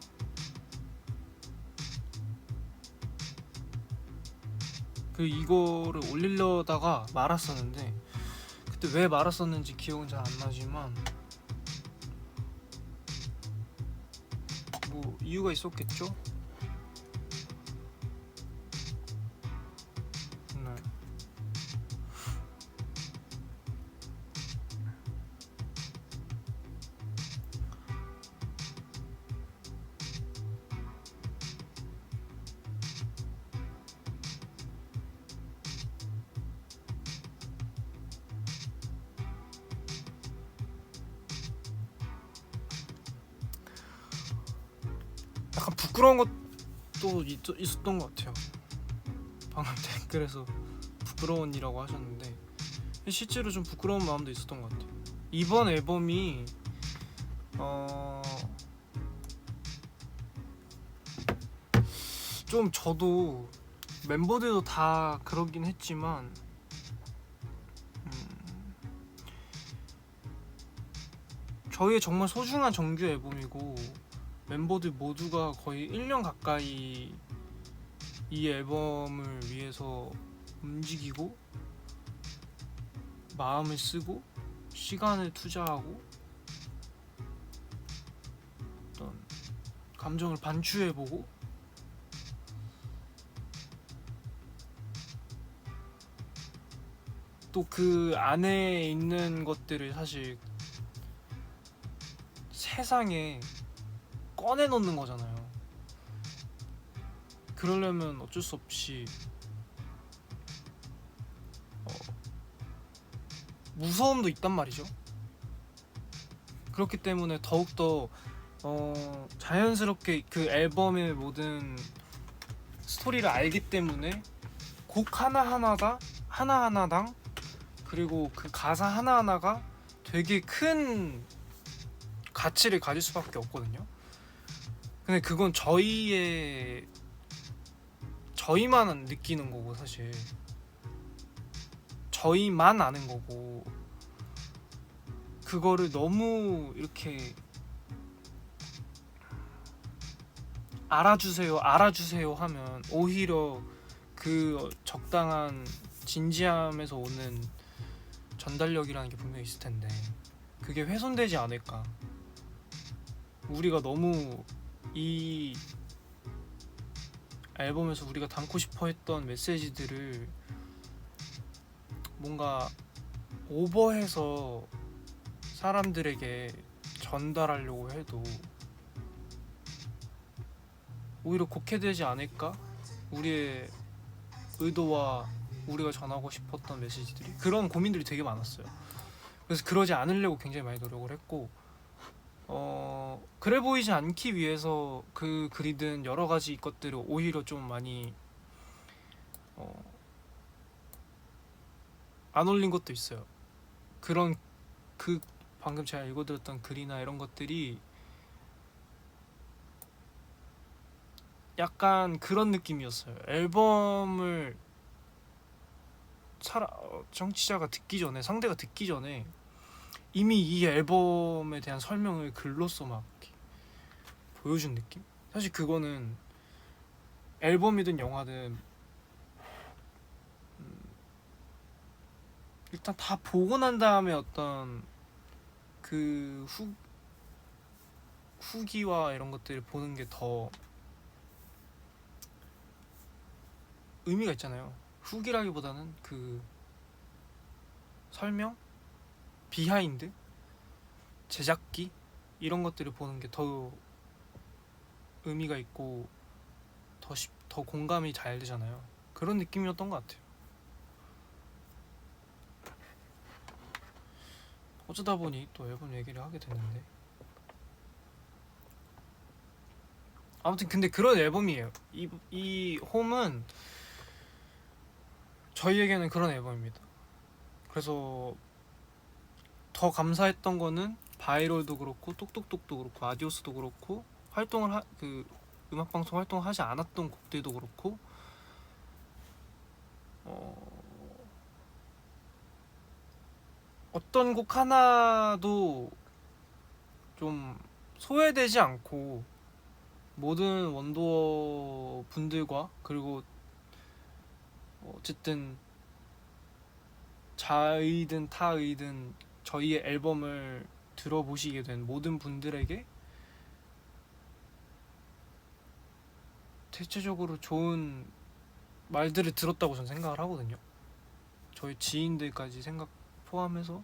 이거를 올리려다가 말았었는데 그때 왜 말았었는지 기억은 잘 안 나지만 뭐 이유가 있었겠죠? 네. 약간 부끄러운 것도 있었던 것 같아요. 방금 댓글에서 부끄러운이라고 하셨는데 실제로 좀 부끄러운 마음도 있었던 것 같아요. 이번 앨범이 좀 저도 멤버들도 다 그러긴 했지만 저희의 정말 소중한 정규 앨범이고 멤버들 모두가 거의 1년 가까이 이 앨범을 위해서 움직이고 마음을 쓰고 시간을 투자하고 어떤 감정을 반추해보고 또 그 안에 있는 것들을 사실 세상에 꺼내놓는 거잖아요. 그러려면 어쩔 수 없이 무서움도 있단 말이죠. 그렇기 때문에 더욱더 자연스럽게 그 앨범의 모든 스토리를 알기 때문에 곡 하나하나당 그리고 그 가사 하나하나가 되게 큰 가치를 가질 수밖에 없거든요. 근데 그건 저희만 느끼는 거고 사실 저희만 아는 거고 그거를 너무 이렇게 알아주세요 하면 오히려 그 적당한 진지함에서 오는 전달력이라는 게 분명히 있을 텐데 그게 훼손되지 않을까. 우리가 너무 이 앨범에서 우리가 담고 싶어 했던 메시지들을 뭔가 오버해서 사람들에게 전달하려고 해도 오히려 곡해되지 않을까? 우리의 의도와 우리가 전하고 싶었던 메시지들이, 그런 고민들이 되게 많았어요. 그래서 그러지 않으려고 굉장히 많이 노력을 했고, 그래 보이지 않기 위해서 그 글이든 여러 가지 것들을 오히려 좀 많이 안 올린 것도 있어요. 그런 그 방금 제가 읽어드렸던 글이나 이런 것들이 약간 그런 느낌이었어요. 앨범을 정치자가 듣기 전에, 상대가 듣기 전에 이미 이 앨범에 대한 설명을 글로써 막 이렇게 보여준 느낌? 사실 그거는 앨범이든 영화든 일단 다 보고 난 다음에 어떤 그 후기와 이런 것들을 보는 게 더 의미가 있잖아요. 후기라기보다는 그 설명? 비하인드? 제작기? 이런 것들을 보는 게 더 의미가 있고 더 공감이 잘 되잖아요. 그런 느낌이었던 것 같아요. 어쩌다 보니 또 앨범 얘기를 하게 됐는데, 아무튼 근데 그런 앨범이에요. 이 홈은 저희에게는 그런 앨범입니다. 그래서 더 감사했던 거는 바이럴도 그렇고 똑똑똑도 그렇고 아디오스도 그렇고 그 음악방송 활동을 하지 않았던 곡들도 그렇고 어떤 곡 하나도 좀 소외되지 않고 모든 원더워 분들과, 그리고 어쨌든 자의든 타의든 저희의 앨범을 들어보시게 된 모든 분들에게 대체적으로 좋은 말들을 들었다고 저는 생각을 하거든요. 저희 지인들까지 생각 포함해서.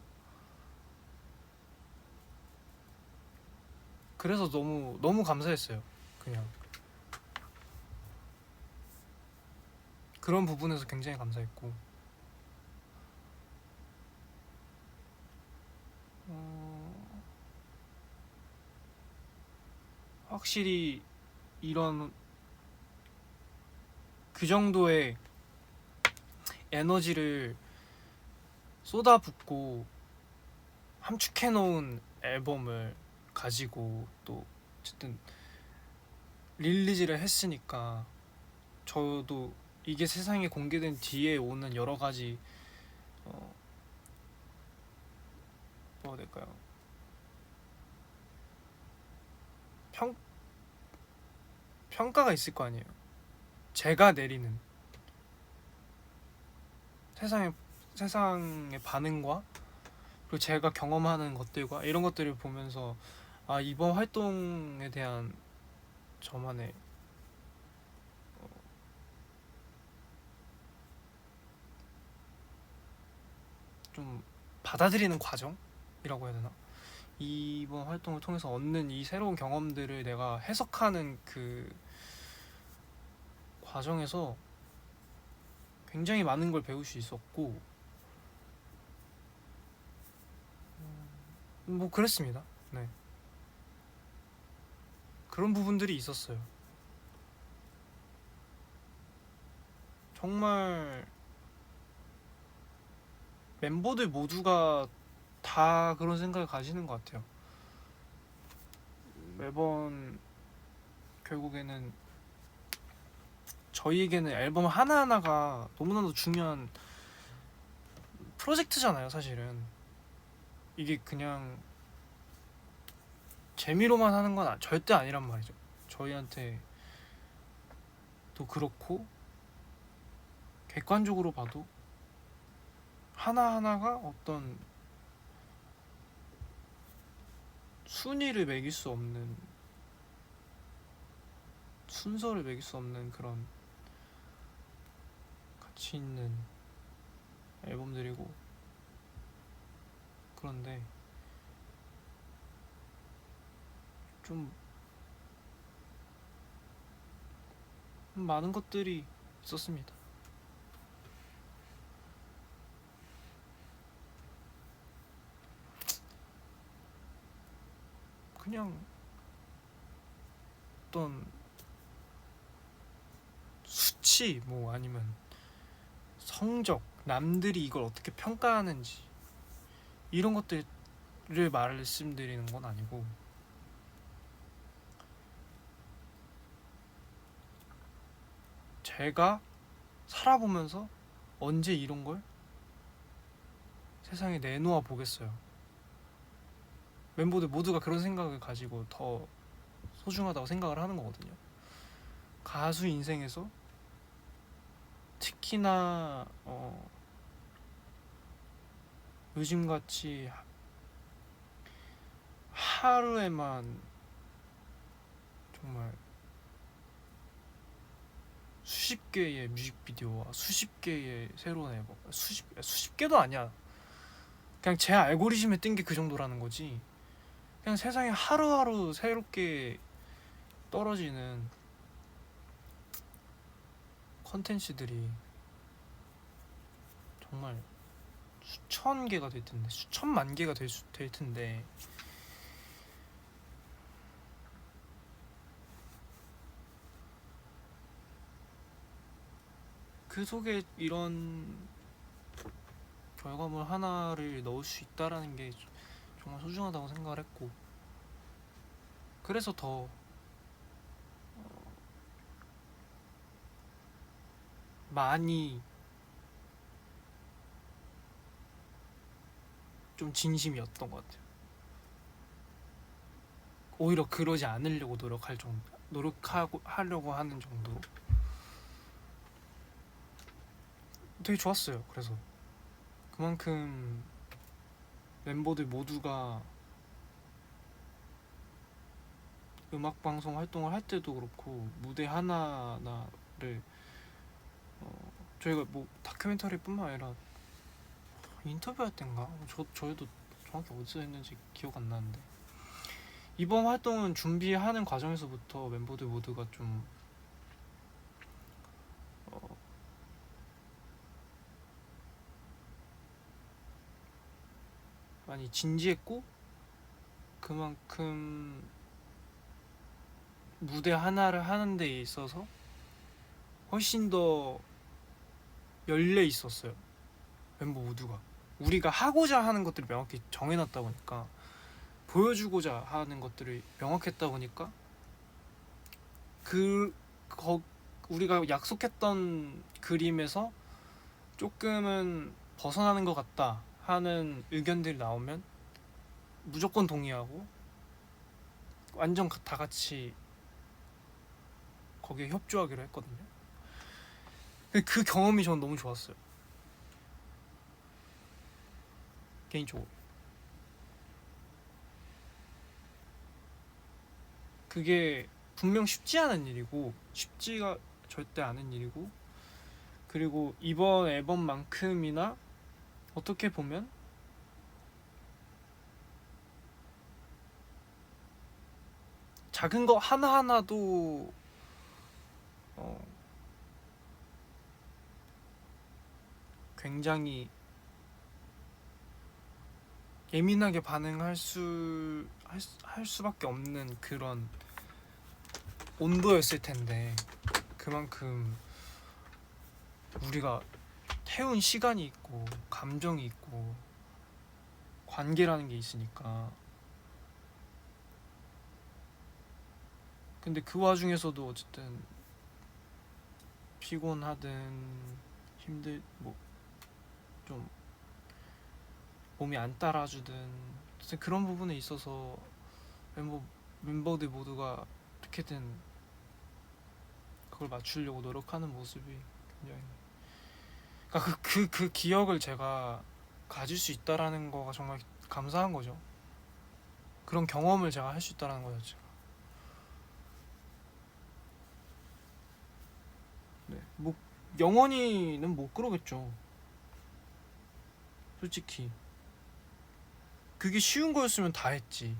그래서 너무 감사했어요. 그냥 그런 부분에서 굉장히 감사했고, 확실히 이런 그 정도의 에너지를 쏟아붓고 함축해 놓은 앨범을 가지고 또 어쨌든 릴리즈를 했으니까, 저도 이게 세상에 공개된 뒤에 오는 여러 가지 뭐가 될까요? 평가가 있을 거 아니에요. 제가 내리는 세상의 반응과, 그리고 제가 경험하는 것들과 이런 것들을 보면서 이번 활동에 대한 저만의 좀 받아들이는 과정이라고 해야 되나? 이번 활동을 통해서 얻는 이 새로운 경험들을 내가 해석하는 그 과정에서 굉장히 많은 걸 배울 수 있었고, 뭐 그랬습니다. 네, 그런 부분들이 있었어요. 정말 멤버들 모두가 다 그런 생각을 가지는 것 같아요. 매번 결국에는 저희에게는 앨범 하나하나가 너무나도 중요한 프로젝트잖아요. 사실은 이게 그냥 재미로만 하는 건 절대 아니란 말이죠. 저희한테 도 그렇고, 객관적으로 봐도 하나하나가 어떤 순위를 매길 수 없는, 순서를 매길 수 없는 그런 가치 있는 앨범들이고, 그런데 좀 많은 것들이 있었습니다. 그냥 어떤 수치 뭐 아니면 성적, 남들이 이걸 어떻게 평가하는지 이런 것들을 말씀드리는 건 아니고 제가 살아보면서 언제 이런 걸 세상에 내놓아 보겠어요. 멤버들 모두가 그런 생각을 가지고 더 소중하다고 생각을 하는 거거든요. 가수 인생에서 특히나 요즘같이 하루에만 정말 수십 개의 뮤직비디오와 수십 개의 새로운 앨범, 수십 개도 아니야. 그냥 제 알고리즘에 뜬 게 그 정도라는 거지. 그냥 세상에 하루하루 새롭게 떨어지는 컨텐츠들이 정말 수천 개가 될 텐데, 수천만 개가 될 텐데, 그 속에 이런 결과물 하나를 넣을 수 있다라는 게 정말 소중하다고 생각을 했고, 그래서 더 많이 좀 진심이었던 것 같아요. 오히려 그러지 않으려고 노력하고 하려고 하는 정도로 되게 좋았어요. 그래서 그만큼 멤버들 모두가 음악 방송 활동을 할 때도 그렇고 무대 하나하나를 저희가 뭐 다큐멘터리뿐만 아니라 인터뷰할 땐가 저희도 정확히 어디서 했는지 기억 안 나는데 이번 활동은 준비하는 과정에서부터 멤버들 모두가 좀 많이 진지했고 그만큼 무대 하나를 하는 데 있어서 훨씬 더 열려 있었어요. 멤버 모두가 우리가 하고자 하는 것들을 명확히 정해놨다 보니까 보여주고자 하는 것들을 명확했다 보니까 우리가 약속했던 그림에서 조금은 벗어나는 것 같다 하는 의견들이 나오면 무조건 동의하고 완전 다 같이 거기에 협조하기로 했거든요. 그 경험이 저는 너무 좋았어요. 개인적으로. 그게 분명 쉽지 않은 일이고 쉽지가 절대 않은 일이고 그리고 이번 앨범만큼이나 어떻게 보면 작은 거 하나하나도 굉장히 예민하게 반응할 할 수밖에 없는 그런 온도였을 텐데 그만큼 우리가 태운 시간이 있고 감정이 있고 관계라는 게 있으니까 근데 그 와중에서도 어쨌든 피곤하든 뭐 좀 몸이 안 따라주든 어쨌든 그런 부분에 있어서 멤버들 모두가 어떻게든 그걸 맞추려고 노력하는 모습이 굉장히 그러니까 그 기억을 제가 가질 수 있다라는 거가 정말 감사한 거죠. 그런 경험을 제가 할 수 있다라는 거죠. 제가. 네, 뭐 영원히는 못 그러겠죠. 솔직히 그게 쉬운 거였으면 다 했지.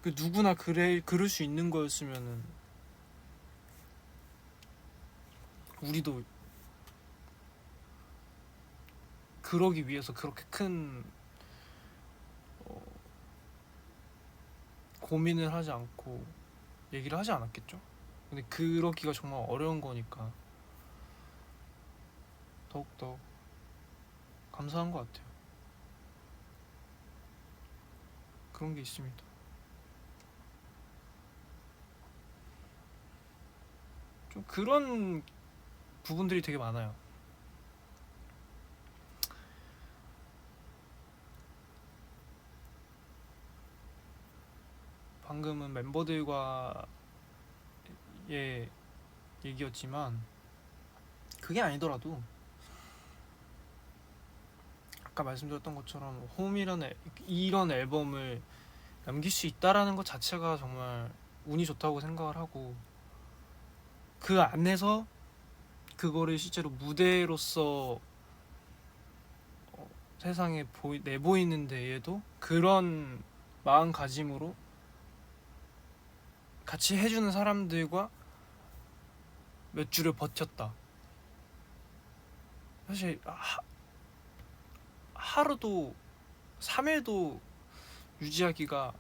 그 누구나 그럴 수 있는 거였으면은 우리도 그러기 위해서 그렇게 큰 고민을 하지 않고 얘기를 하지 않았겠죠. 근데 그러기가 정말 어려운 거니까 더욱더 감사한 것 같아요. 그런 게 있습니다. 좀 그런 부분들이 되게 많아요. 방금은 멤버들과의 얘기였지만 그게 아니더라도 아까 말씀드렸던 것처럼 이런 앨범을 남길 수 있다라는 것 자체가 정말 운이 좋다고 생각을 하고, 그 안에서 그거를 실제로 무대로서 세상에 내보이는 데에도 그런 마음가짐으로 같이 해주는 사람들과 몇 주를 버텼다. 사실 하루도 3일도 유지하기가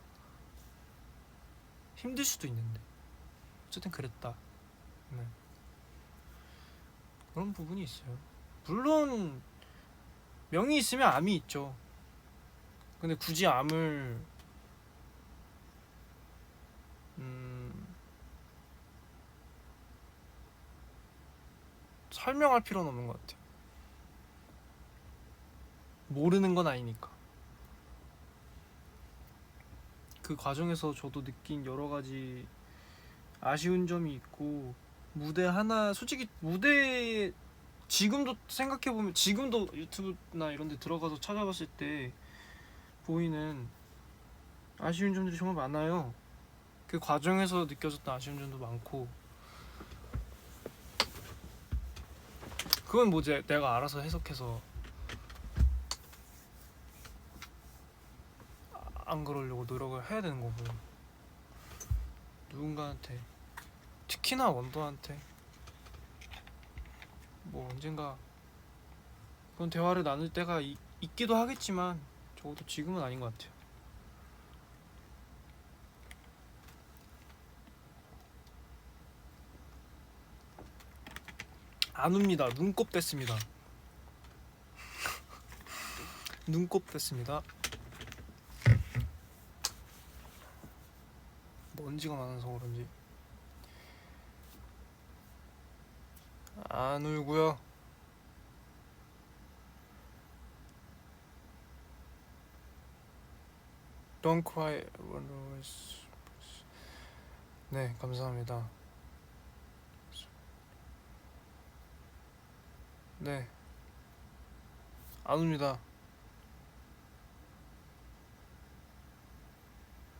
힘들 수도 있는데 어쨌든 그랬다. 네. 그런 부분이 있어요. 물론 명이 있으면 암이 있죠. 근데 굳이 암을 설명할 필요는 없는 것 같아요. 모르는 건 아니니까. 그 과정에서 저도 느낀 여러 가지 아쉬운 점이 있고, 무대 하나 솔직히 무대 지금도 생각해보면 지금도 유튜브나 이런 데 들어가서 찾아봤을 때 보이는 아쉬운 점들이 정말 많아요. 그 과정에서 느껴졌던 아쉬운 점도 많고, 그건 뭐 내가 알아서 해석해서 안 그러려고 노력을 해야 되는 거고, 누군가한테, 특히나 원더한테 뭐 언젠가 그런 대화를 나눌 때가 있기도 하겠지만 적어도 지금은 아닌 것 같아요. 안 웁니다. 눈곱 됐습니다. 눈곱 됐습니다. 먼지가 많아서 그런지 안 울고요. Don't cry. 네, 감사합니다. 네, 안 웁니다.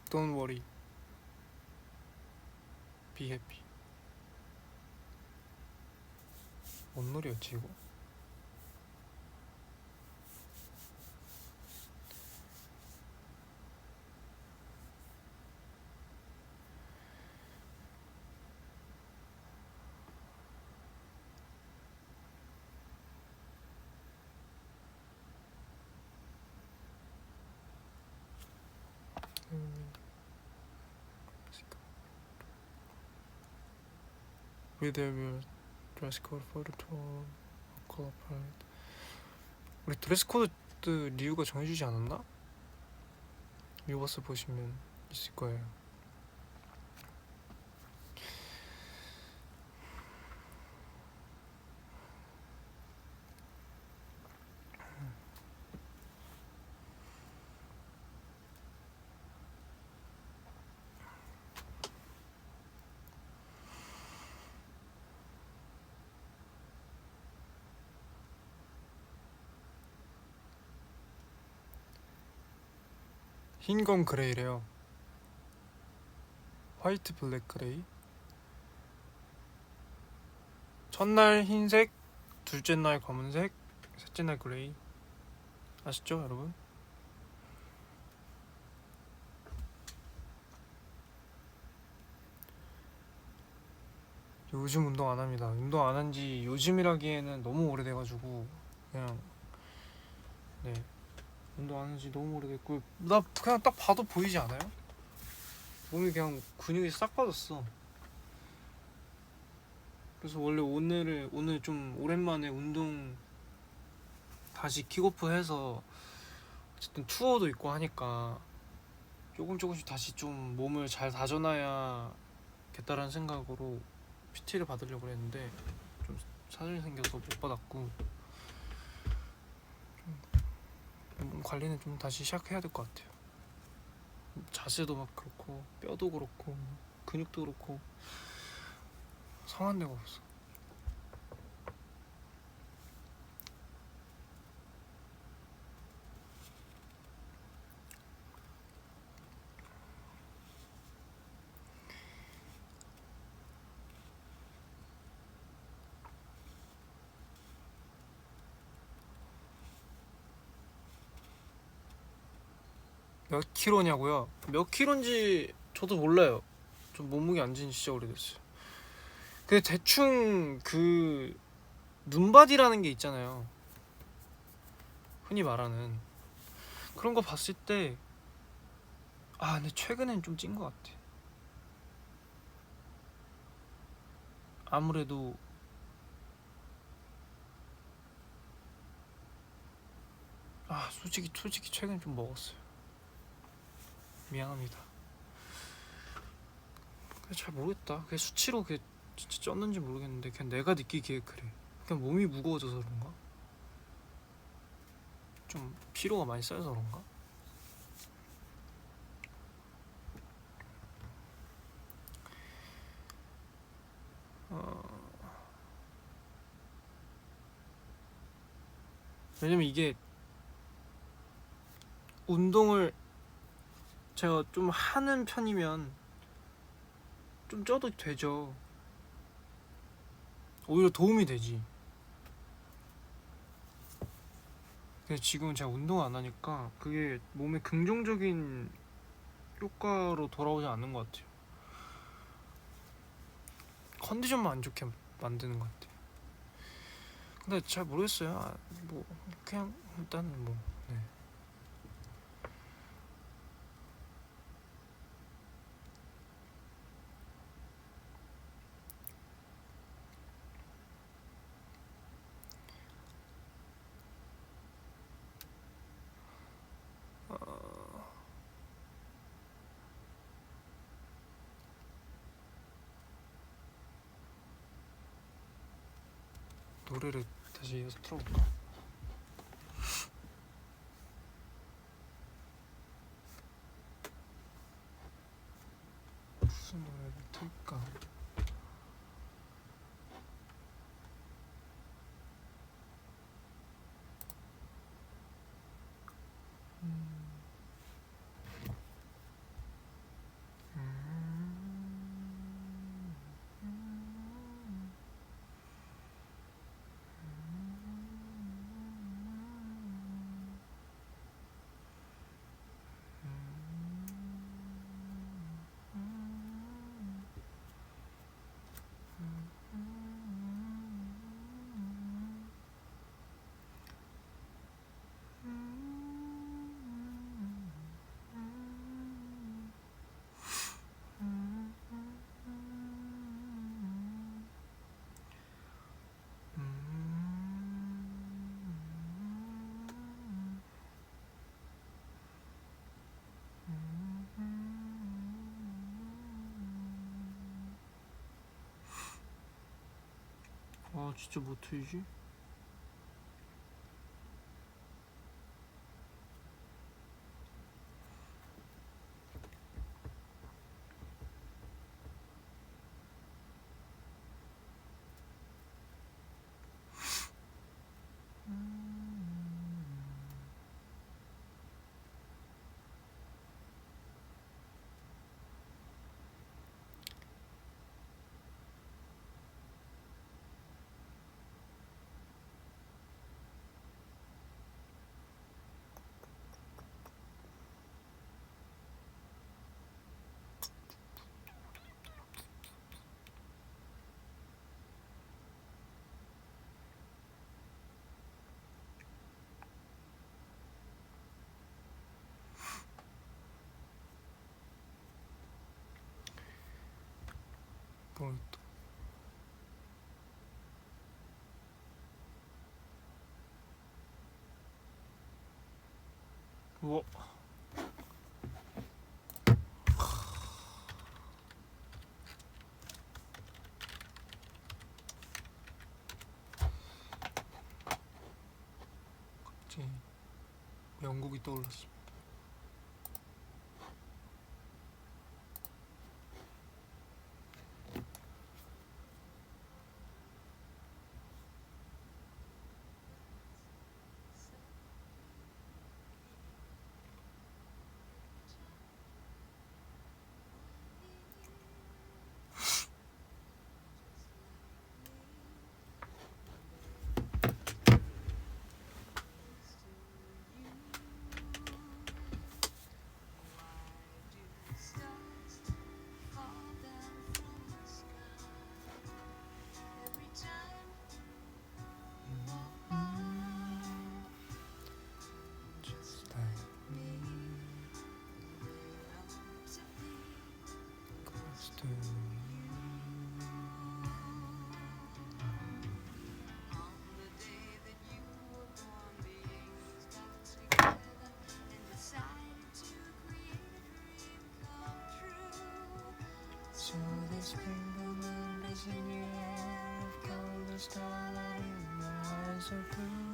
Don't worry. Be happy. 뭔 노래였지 이거? With your dress code for the tour, color palette. 우리 드레스 코드 리우가 정해주지 않았나? 리버스 보시면 있을 거예요. 흰 건 그레이래요. 화이트 블랙 그레이. 첫날 흰색, 둘째 날 검은색, 셋째 날 그레이 아시죠 여러분? 요즘 운동 안 합니다. 운동 안 한 지 요즘이라기에는 너무 오래돼가지고 그냥 네 운동 안 한 지 너무 오래됐고 나 그냥 딱 봐도 보이지 않아요? 몸이 그냥 근육이 싹 빠졌어. 그래서 원래 오늘 좀 오랜만에 운동 다시 킥오프해서 어쨌든 투어도 있고 하니까 조금씩 다시 좀 몸을 잘 다져놔야겠다라는 생각으로 PT를 받으려고 했는데 좀 사정이 생겨서 못 받았고 몸 관리는 좀 다시 시작해야 될 것 같아요. 자세도 막 그렇고 뼈도 그렇고 근육도 그렇고 성한 데가 없어. 몇 킬로냐고요? 몇 킬로인지 저도 몰라요. 저 몸무게 안 재는 진짜 오래됐어요. 근데 대충 그 눈바디라는 게 있잖아요. 흔히 말하는 그런 거 봤을 때 근데 최근엔 좀 찐 것 같아. 아무래도 솔직히 최근에 좀 먹었어요. 미안합니다. 잘 모르겠다. 그게 수치로 그게 진짜 쪘는지 모르겠는데 그냥 내가 느끼기에 그래. 그냥 몸이 무거워져서 그런가? 좀 피로가 많이 쌓여서 그런가? 왜냐면 이게 운동을 제가 좀 하는 편이면 좀 쪄도 되죠. 오히려 도움이 되지. 근데 지금은 제가 운동을 안 하니까 그게 몸에 긍정적인 효과로 돌아오지 않는 것 같아요. 컨디션만 안 좋게 만드는 것 같아요. 근데 잘 모르겠어요. 뭐 그냥 일단은 뭐 네. 노래를 다시 이어서 틀어볼까? 무슨 노래를 틀까? 진짜 뭐 틀지? 거기 또 우와 갑자기 영국이 떠올랐어. So this spring the moon is in the air, of cold starlight in the eyes of blue.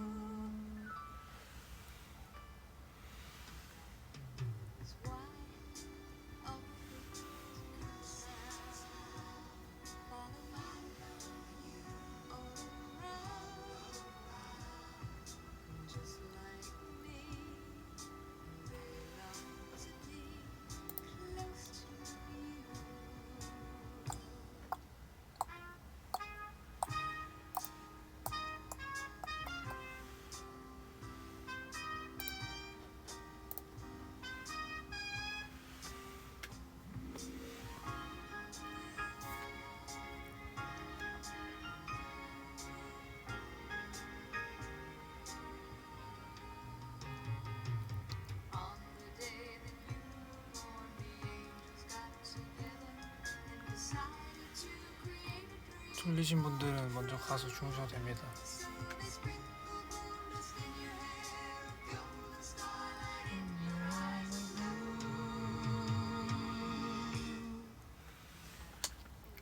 졸리신 분들은 먼저 가서 주무셔도 됩니다.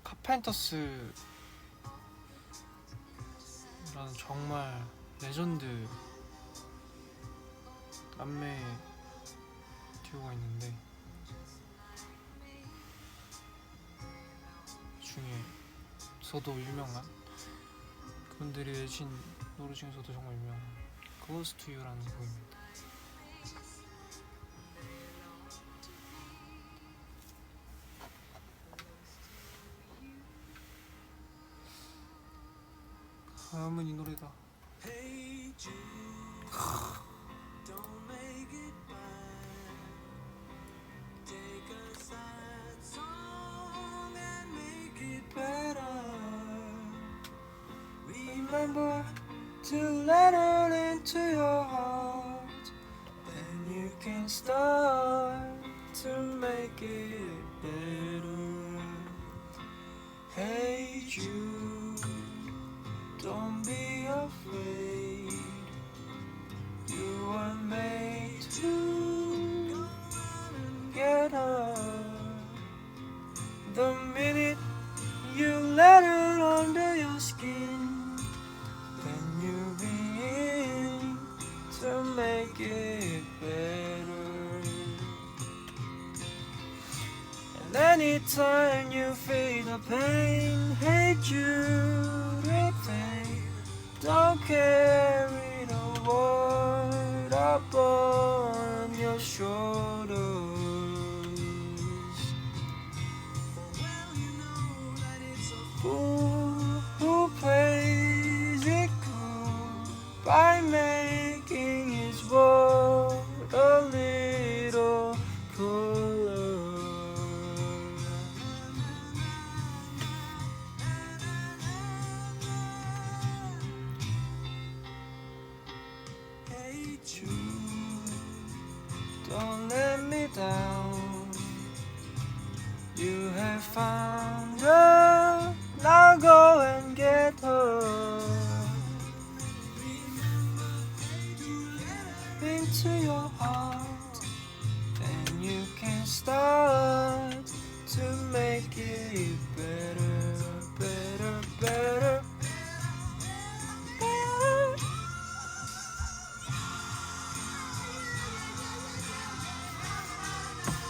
카펜터스라는 정말 레전드 남매 듀오가 있는데 중에서도 유명한 그분들이 내신 노래 중에서도 정말 유명한 Close to You라는 곡입니다. 다음은 이 노래다. Remember to let it into your heart, then you can start to make it better. Hey Jude, don't be afraid, you were made to get up. The minute you let it under your skin, then you begin to make it better. And anytime you feel the pain, hate you, pain, don't carry the world up on your shoulders. Who plays it cool by making his world a little cooler? into your heart, then you can start to make it better, better, better, better.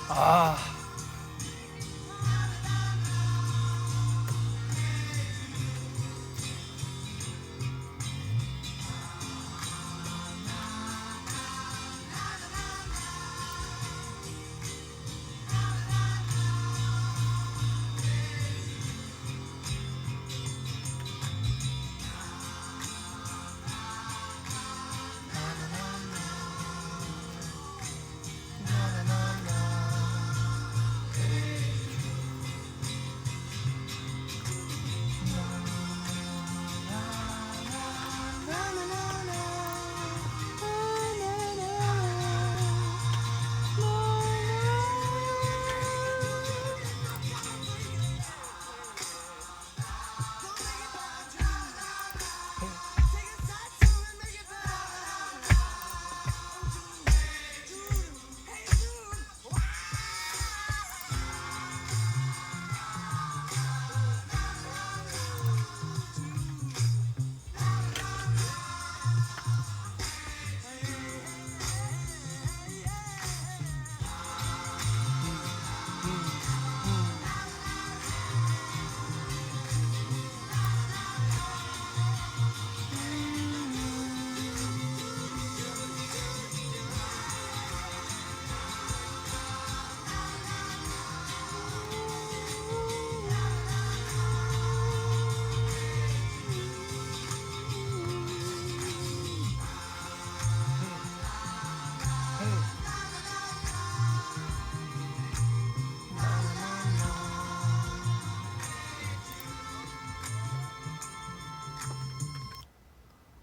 아.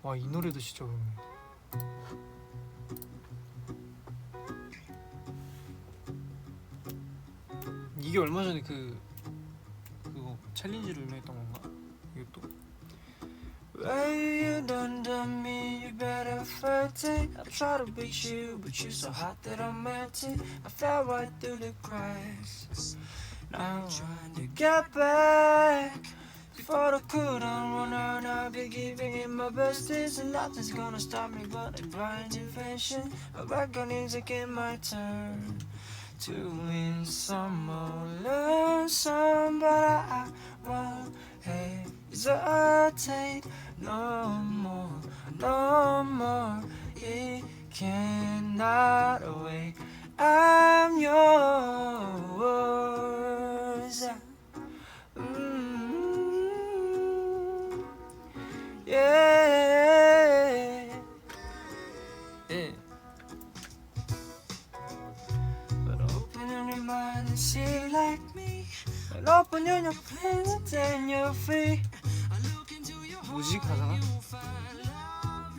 와, 이 노래도 진짜 이게 얼마 전에 그거 챌린지로 유명했던 건가? 이것도 Well, you done me, you better fight it. I try to beat you, but you're so hot that I'm melting. I fell right through the cracks. Now I'm trying to get back. Before I couldn't run out, I'll be giving it my bestest, and nothing's gonna stop me but a blind invention. I'm back on it again, my turn to win some or learn some, but I won't hesitate no more, no more. It cannot wait. I'm yours. Yeah. Yeah. But open your mind and see like me. And open your hands and your feet. 뭐지 가사가?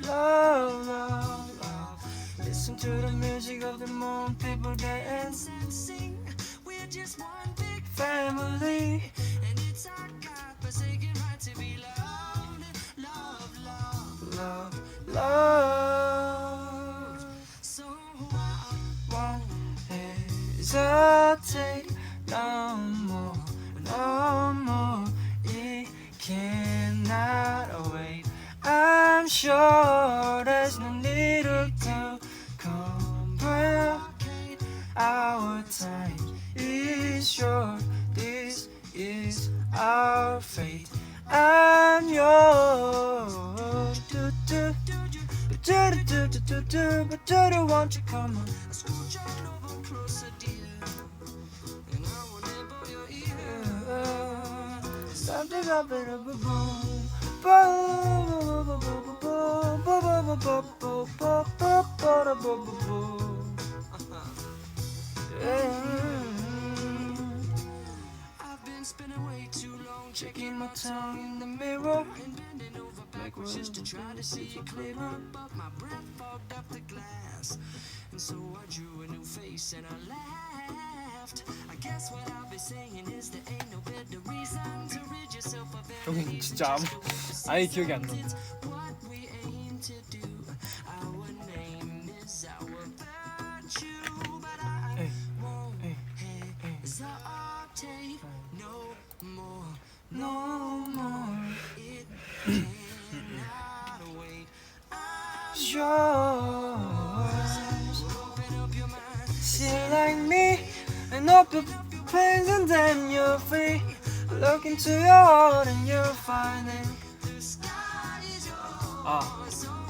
Love, love, love. Listen to the music of the moon. People dance and sing. We're just one big family. And it's our God-forsaken right to be loved. Love, love, love, love. So I won't hesitate no more, no more. It cannot wait. I'm sure there's no need to complicate. Our time is short. This is our fate. I'm yours. But do you want to come on? Scooch on over closer, dear, and I will nibble your ear. Something up in a boom, I've been spinning way too long, checking my tongue in the mirror and bending over backwards just to try to see it clearer. But my breath fogged up the glass, and so I drew a new face and I laughed. I guess what I'll be saying is there ain't no better reason to rid yourself of everything. 여긴 진짜 아예 기억이 안 나. What we aim to do. Our name is our yours. See like me and open plans and then you're free. Look into your heart and you'll find it.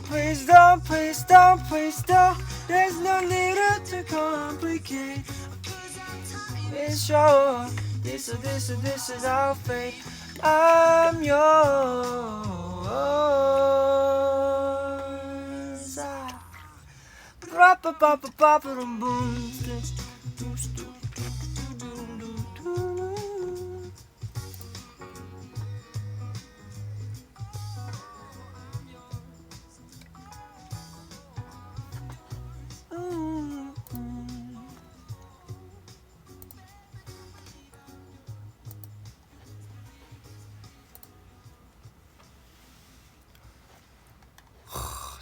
Please don't, please don't, please don't. There's no need to complicate. It's sure this is our fate. I'm yours. Boom.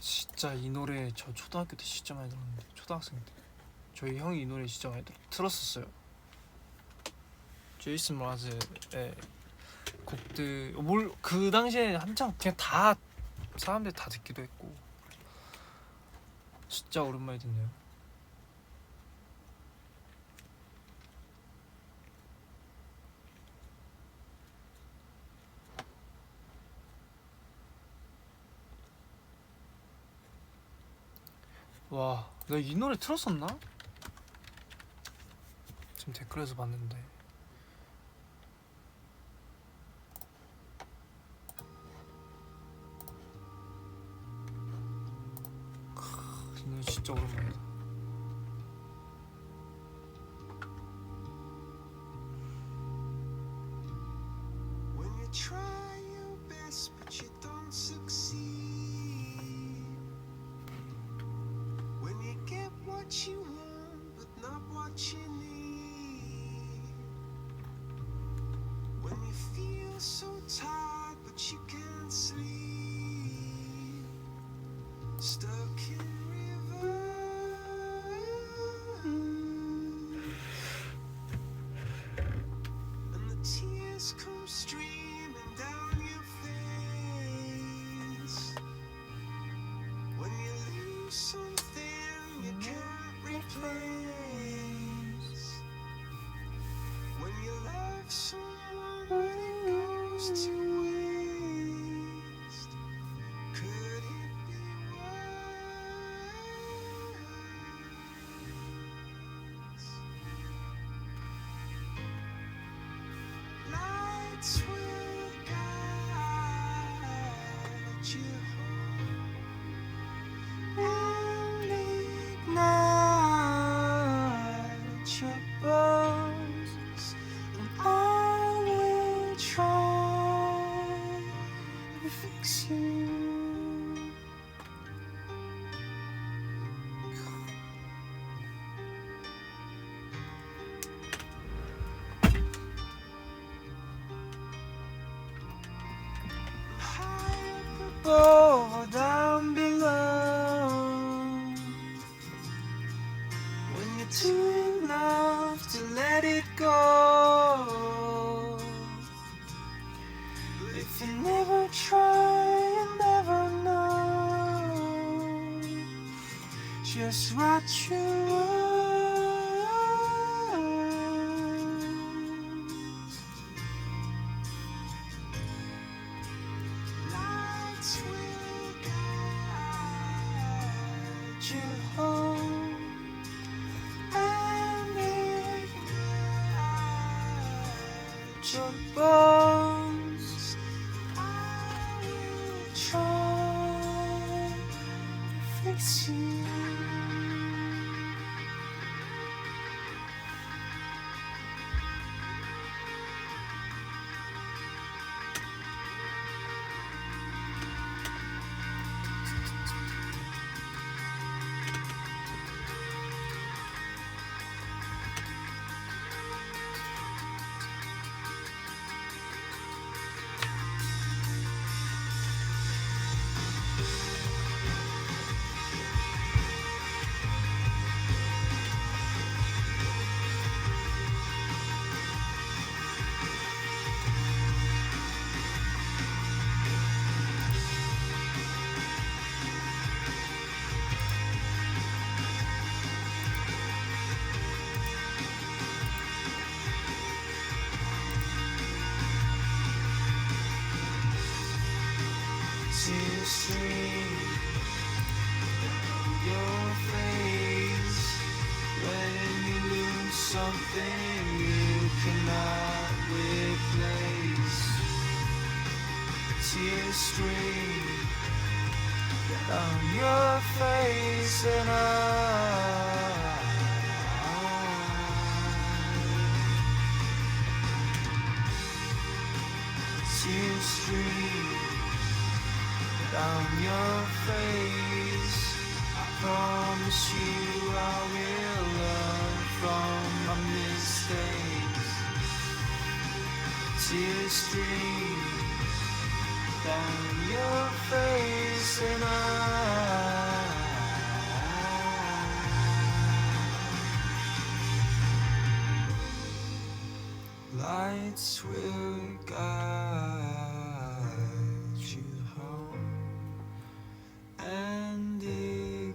진짜 이 노래 저 초등학교 때 진짜 많이 들었는데, 초등학생 때 저희 형이 이 노래 진짜 많이 들었었어요. 제이슨 브라즈의 곡들 그 당시에 한창 그냥 다 사람들이 다 듣기도 했고 진짜 오랜만에 듣네요. 와, 내가 이 노래 틀었었나? 지금 댓글에서 봤는데. 이 노래 진짜 오랜만이다. When you try your best but you don't succeed, when you get what you want but not what you need, when you feel so tired but you can't sleep, stuck in reverse, and the tears come streaming down your face. When you lose something you can't replace, when you love someone but it goes to waste, could it be worse? Lights will guide you home and ignite your bones, and I will try to fix you. High up above or down below, when you're too in love to let it go, if you never try, you never know just what you want. Lights will guide you home and ignite your bones. I will try to fix you. tears stream down your face when you lose something you cannot replace. Tears stream down your face and tears stream down your face. I promise you I will learn from my mistakes. Tears stream down your face and lights will guide you home and ignite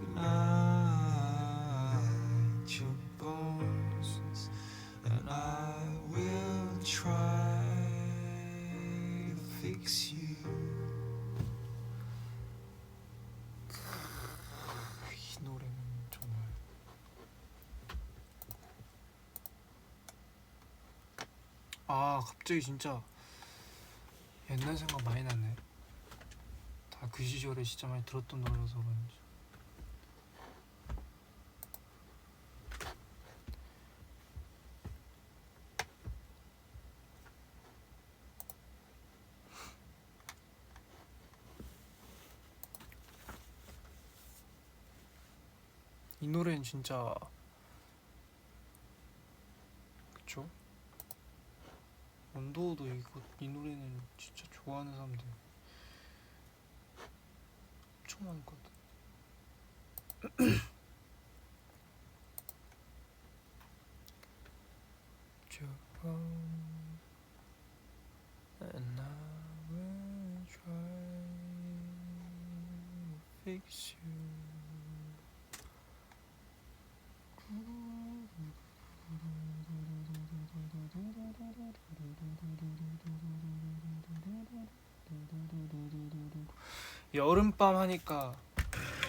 your bones, and I will try to fix you. 이 노래는 정말 갑자기 진짜 옛날 생각 많이 나네. 다 그 시절에 진짜 많이 들었던 노래라서 그런지. 이 노래는 진짜 그쵸? 원도우도 이 노래는 진짜 좋아하는 사람들 엄청 많을 것 같아. And I will try to fix you. 여름밤 하니까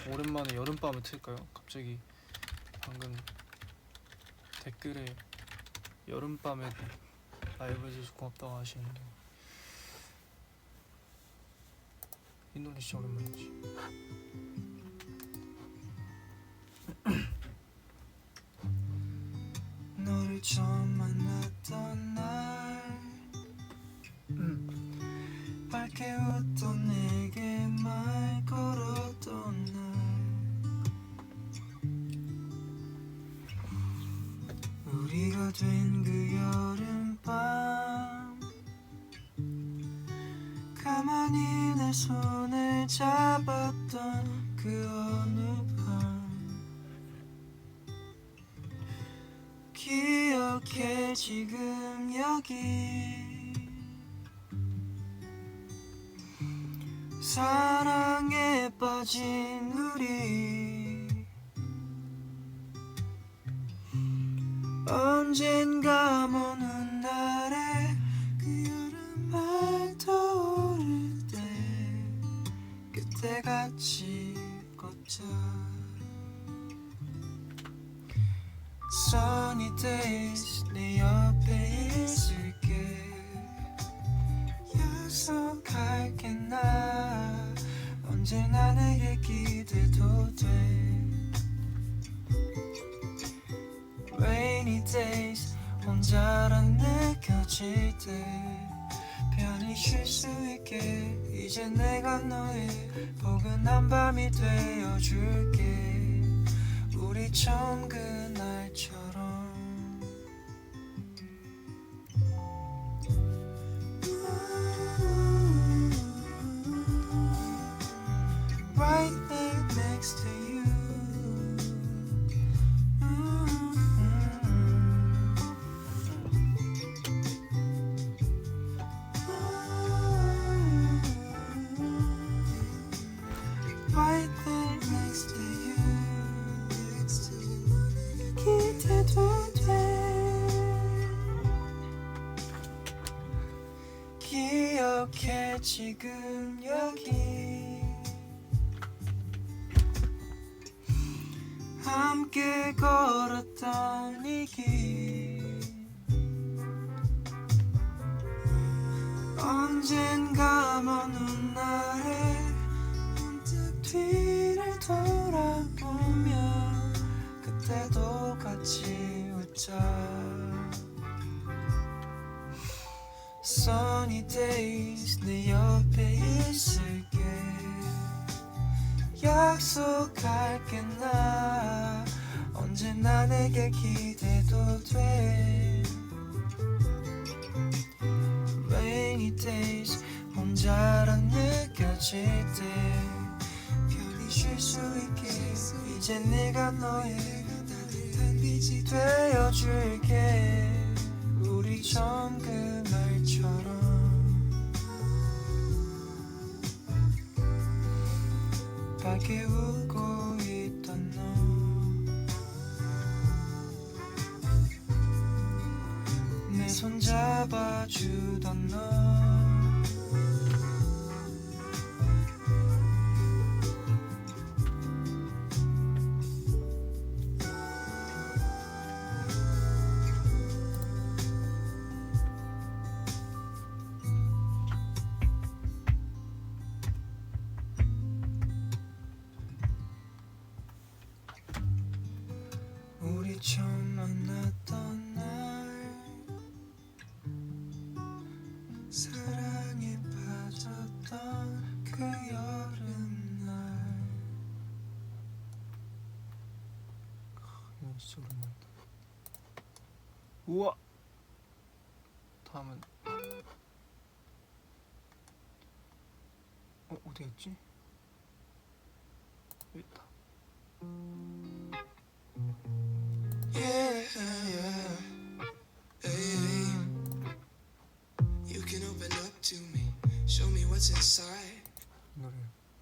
오랜만에 여름밤을 틀까요? 갑자기 방금 댓글에 여름밤에 라이브 해줘서 고맙다고 하시는데 이 노래 진짜 오랜만이지. 너를 처음 만났던 날 밝게 웃던 내게 말 걸었던 날 우리가 된 그 여름밤 가만히 내 손을 잡았던 그 어느 밤 기억해 지금 여기 사랑에 빠진 우리 언젠가 먼 훗날에 그 여름날 떠오를 때 그때 같이 걷자. Sunny days 네 옆에 있을게 약속할게 나 언제나 내게 기대도 돼. Rainy days 혼자란 느껴질 때 편히 쉴 수 있게 이제 내가 너의 포근한 밤이 되어줄게. 우리 처음 그날처럼 Right there next to you. Right there next to you. 기대도 돼. 기억해 지금 여기 함께 걸었던 이 길 언젠가 먼 훗날에 문득 뒤를 돌아보면 그때도 같이 웃자 Sunny days 내 옆에 있을게 약속할게 나 언제나 내게 기대도 돼 Rainy days 혼자란 느껴질 때 편히 쉴 수 있게 이제 내가 너의 따뜻한 빛이 되어줄게 우리 전 그날처럼 밝게 웃고 있던 너 내 손 잡아주던 너 우리 처음 만났던 날 사랑에 빠졌던 그 여름날 이거 진짜 오랜만이다 우와 다음은 어디 갔지? 여기 있다 Yeah, yeah, hey. You can open up to me, show me what's inside. 이 노래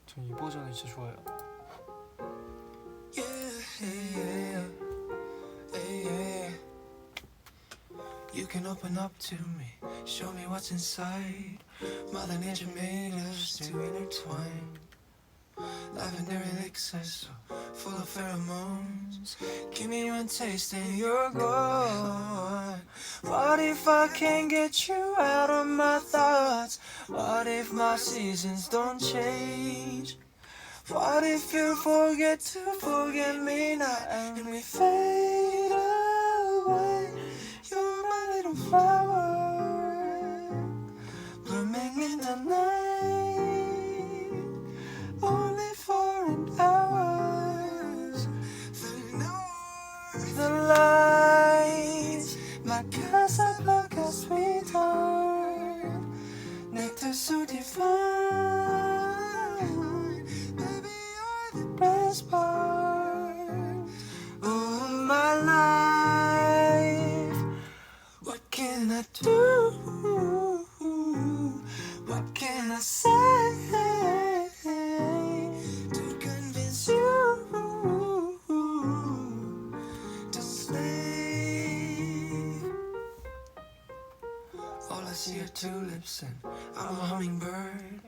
전 이 버전이 진짜 좋아요. Yeah, yeah, yeah. You can open up to me, show me what's inside. Mother Nature made us to intertwine. Lavender elixir so full of pheromones. Give me one taste and you're gone. What if I can't get you out of my thoughts? What if my seasons don't change? What if you forget to forget me now and we fade away? You're my little flower blooming in the night. Only for an hours. The lights, my Casablanca sweetheart, nectar so divine. Baby, you're the best part of my life. What can I do? What can I say to convince you to stay? All I see are tulips and I'm a hummingbird.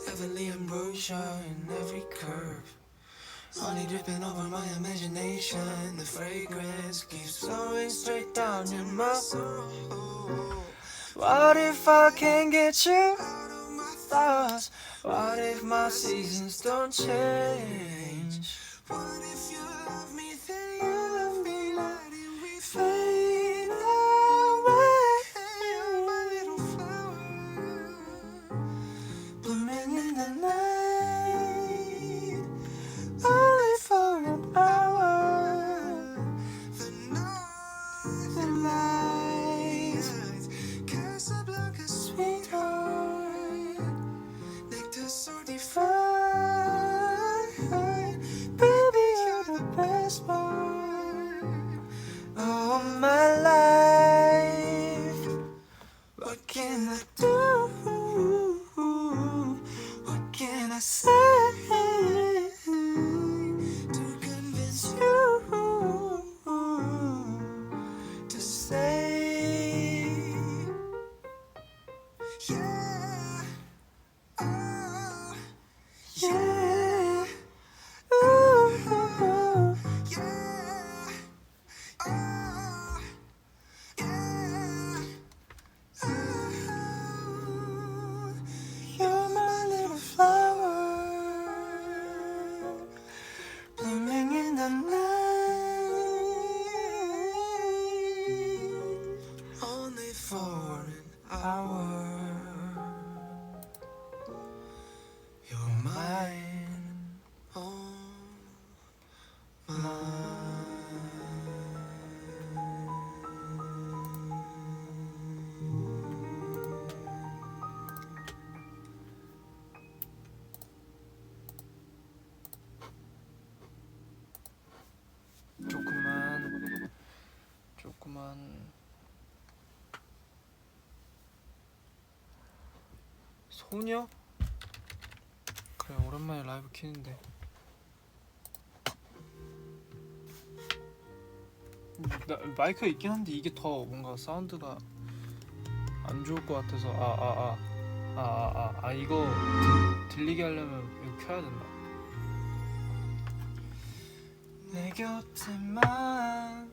Heavenly ambrosia in every curve. Honey dripping over my imagination. The fragrance keeps flowing straight down in my soul. What if I can't get you out of my thoughts? What if my seasons don't change? What if you love me, then you love me, letting me fade away? You're my little flower blooming in the night, only for an hour. The northern lights, Casablanca sweetheart, nectar so divine. Baby, you're the best part of my life. What can I do? What can I say to convince you to stay? Yeah, oh, yeah, ooh, yeah. 소녀? 그래 오랜만에 라이브 키는데 마이크가 있긴 한데 이게 더 뭔가 사운드가 안 좋을 것 같아서 이거 들리게 하려면 이거 켜야 된다. 내 곁에만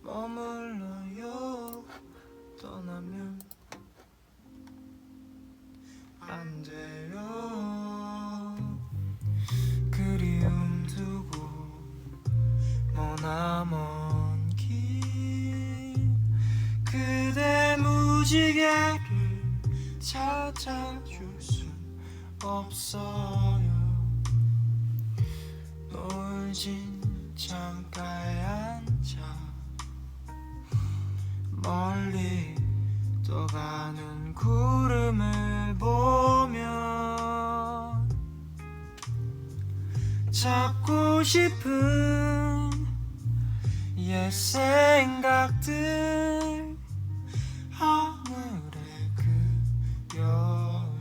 머물러요. 떠나면 안 돼요. 그리움 두고 머나먼 길 그대 무지개를 찾아줄 순 없어요. 노을진 창가에 앉아 멀리 떠가는 구름을 보며 잡고 싶은 옛 생각들 하늘에 그려요.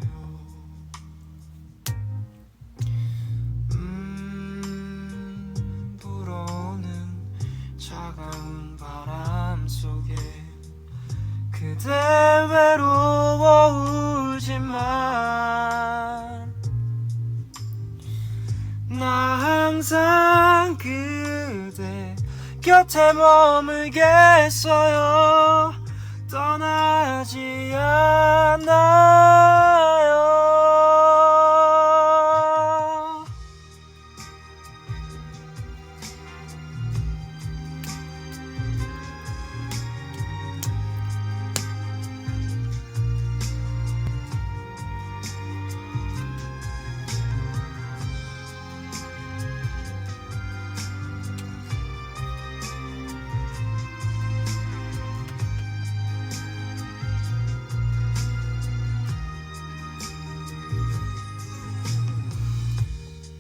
불어오는 차가운 바람 속에 그대 외로워 울지만 나 항상 그대 곁에 머물겠어요. 떠나지 않아요.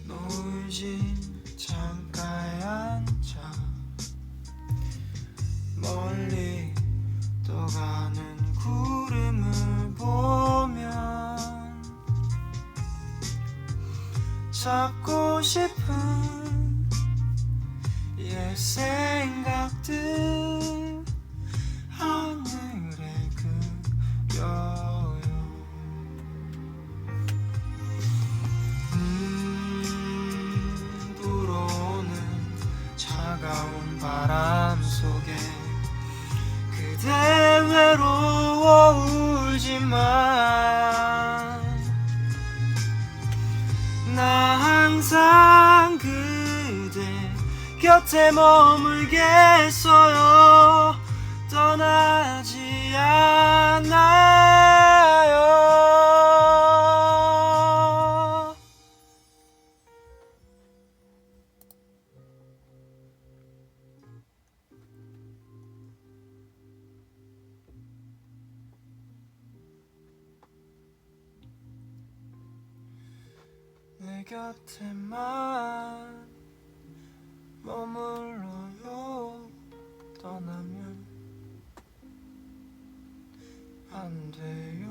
노을진 창가에 앉아 멀리 떠가는 구름을 보면 찾고 싶은 옛 생각들 하늘에 그려요. 불어오는 차가운 바람 속에 그대 외로워 울지만 나 항상 그대 곁에 머물겠어요. 떠나지 않아요. 내 곁에만 머물러요. 떠나면 안 돼요.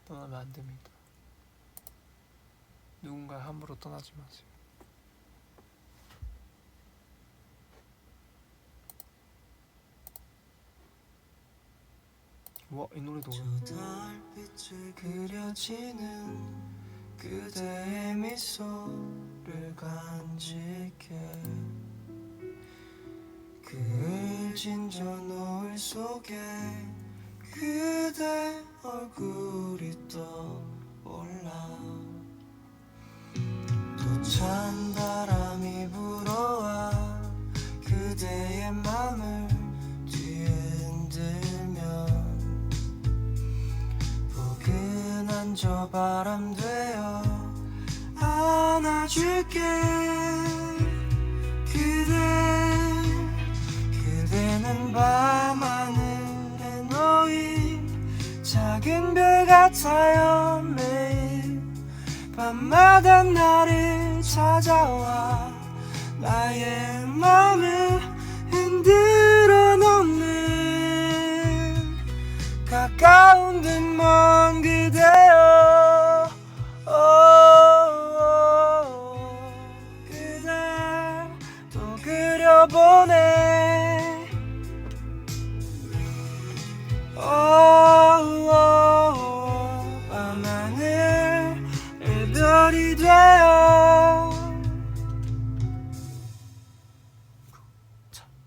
떠나면 안 됩니다. 누군가의 함부로 떠나지 마세요. 와, 이 노래도 오랜만에. 저 달빛에 그려지는 그대의 미소를 간직해 그을진 저 노을 속에 그대 얼굴이 떠올라 또 찬 바람이 불어와 그대의 맘을 뒤흔들면 포근한 저 바람 되어 안아줄게 그대는 밤하늘에 놓인 작은 별 같아요. 매일 밤마다 나를 찾아와 나의 맘을 흔들어 놓는 가까운 듯 먼 그대여 그대 또 그려보네 밤하늘 별이 되어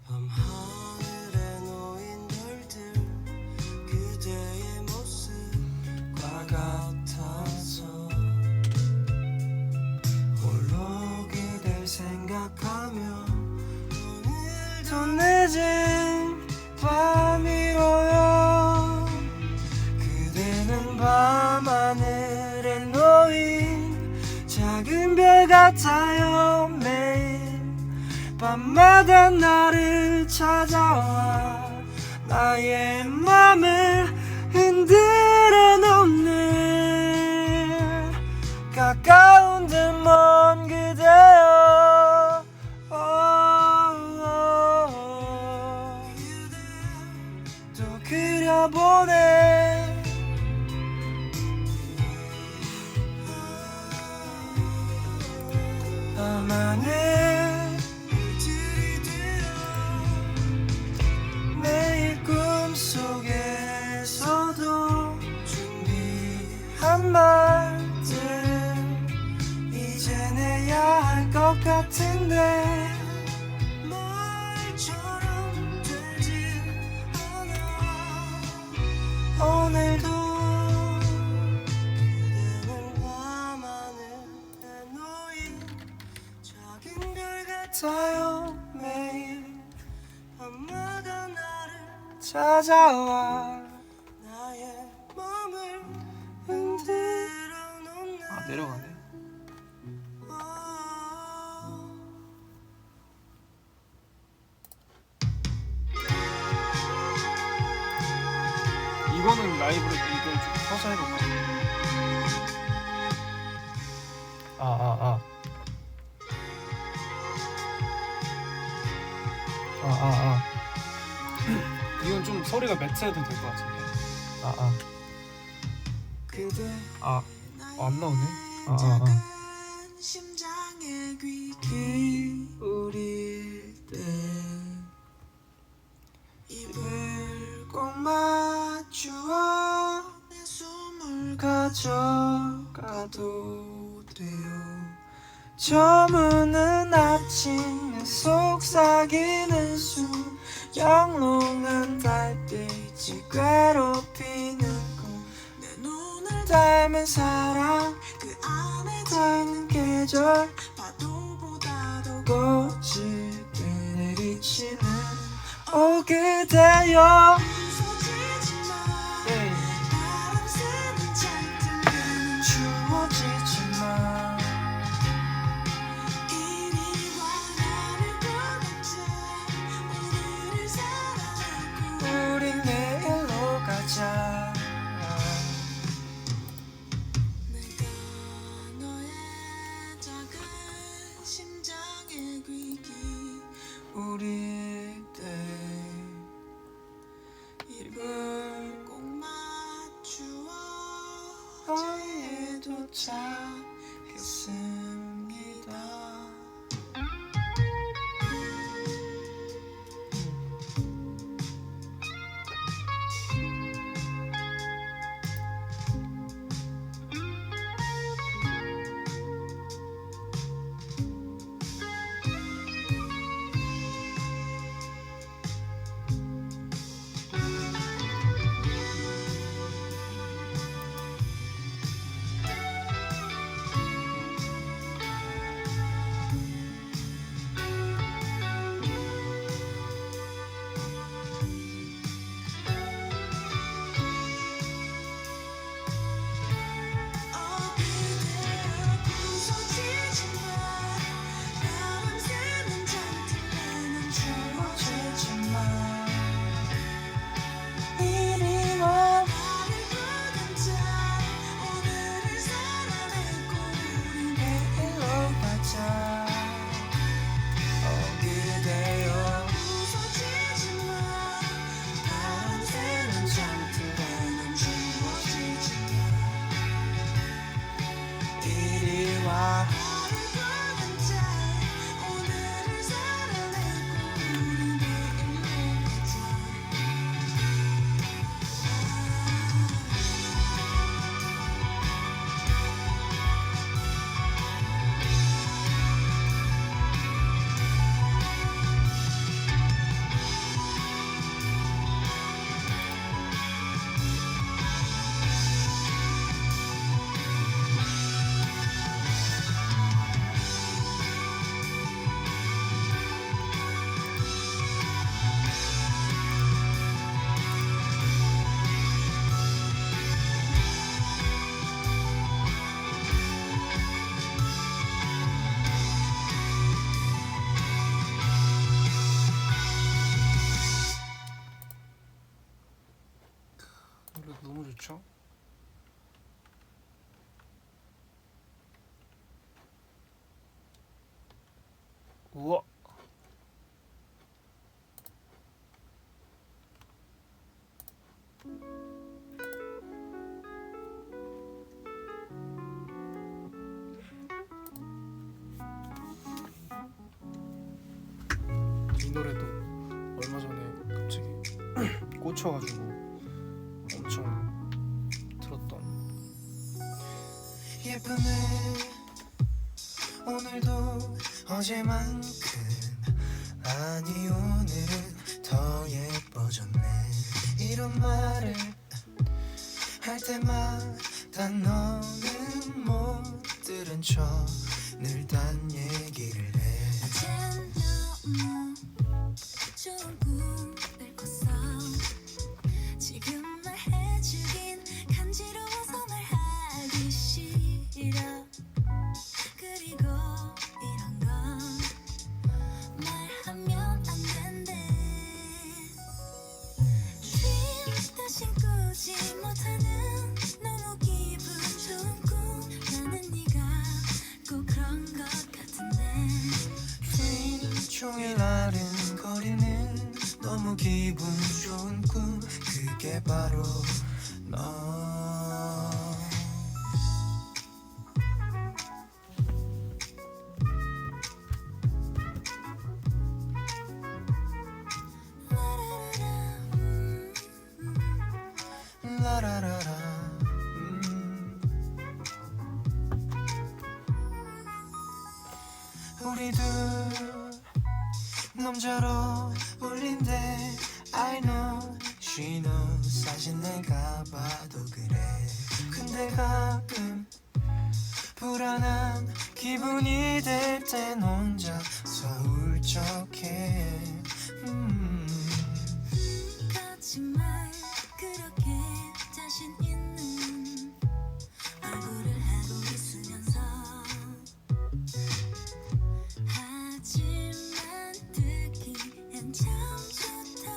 밤하늘에 놓인 별들 그대의 모습과 같아서 홀로 그댈 생각하며 오늘도 늦은 밤이로요 그대는 밤하늘에 놓인 작은 별 같아요 매일 밤마다 나를 찾아와 나의 맘을 흔들어 놓는 가까운 듯 먼 그대여 또 그려보네 밤하늘 매일 꿈속에서도 준비한 말들 이제 내야 할 것 같은데 말처럼 되지 않아 오늘도 그대는 밤하늘에 놓인 작은 별 같아요 매일 밤마다 나를 찾아와 나의 맘을 흔들어 놓는 아 내려가네. 이거는 라이브로 이걸 좀 서서 해볼까? 이건 좀 소리가 매트해도 될 것 같은데. 그대 안 나오네. 심장에 귀 기울일 때 입을 꼭 맞추어 내 숨을 가져가도 돼요 저무는 아침에 속삭이는 숨 영롱한 달빛이 괴롭히는 꿈내 눈을 닮은 사랑 그 안에 닿는 계절 파도보다도 거칠게 내리치는 오 그대여 바람 새는 잔뜩 추워지지만 이리와 나를 꺼냈자 오늘을 사랑하고 우린 내일로 가자 내가 너의 작은 심장에 귀 기울일 때 너무 좋죠? 우와. 이 노래도 얼마 전에 갑자기 꽂혀가지고 엄청 들었던. 예쁘네 오늘도 어제만큼 아니 오늘은 더 예뻐졌네 이런 말을 할 때마다 너는 못 들은 척 늘 딴 얘기를 해 어젠 너무 좋은 꿈을 꿨어 지금 말해주긴 간지러워서 말하기 싫어 그리고 이런 건 말하면 안 된대 dream 다신 꾸지 못하는 너무 기분 좋은 꿈 나는 네가 꼭 그런 것 같은데 종일 아른거리는 너무 기분 좋은 꿈 그게 바로 너 라라라라 우리 둘 남자로 울린대 I know she knows 사실 내가 봐도 그래 근데 가끔 불안한 기분이 될 땐 혼자서 울적해 거짓말 그렇게 자신 있는 얼굴을 하고 있으면서 하지만 듣기엔 참 좋다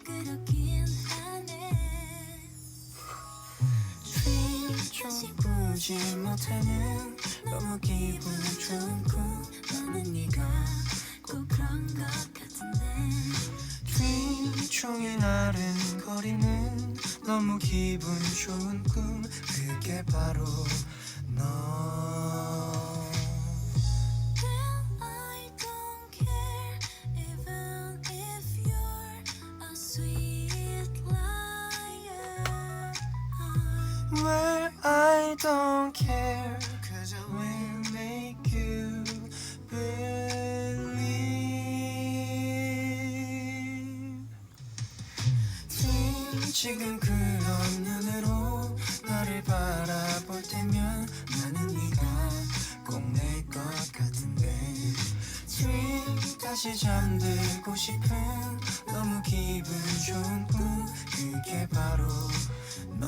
그렇긴 하네 좀 꾸지 못하는 너무 기분 좋은 꿈 나는 네가 꼭 그런 것 같은데 dream 종일 아른거리는 너무 기분 좋은 꿈 그게 바로 너 Well, I don't care even if you're a sweet liar Well, I don't care Cause I will make you believe 지금 그런 눈으로 나를 바라볼 때면 나는 네가 꼭 내 것 같은데 Dream 다시 잠들고 싶은 너무 기분 좋은 꿈 그게 바로 너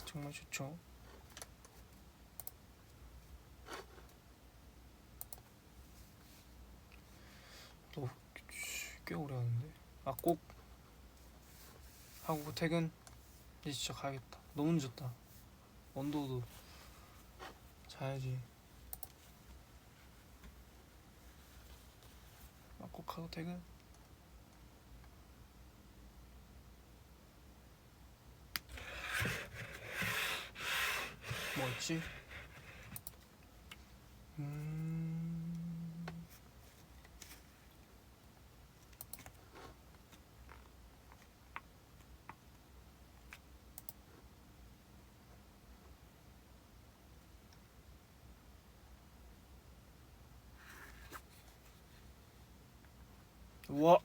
정말 좋죠. 또 꽤 오래 하는데. 아, 꼭 하고 퇴근. 이제 진짜 가야겠다. 너무 늦었다. 원도도 자야지. 아, 꼭 하고 퇴근. 뭐 있지? 우와.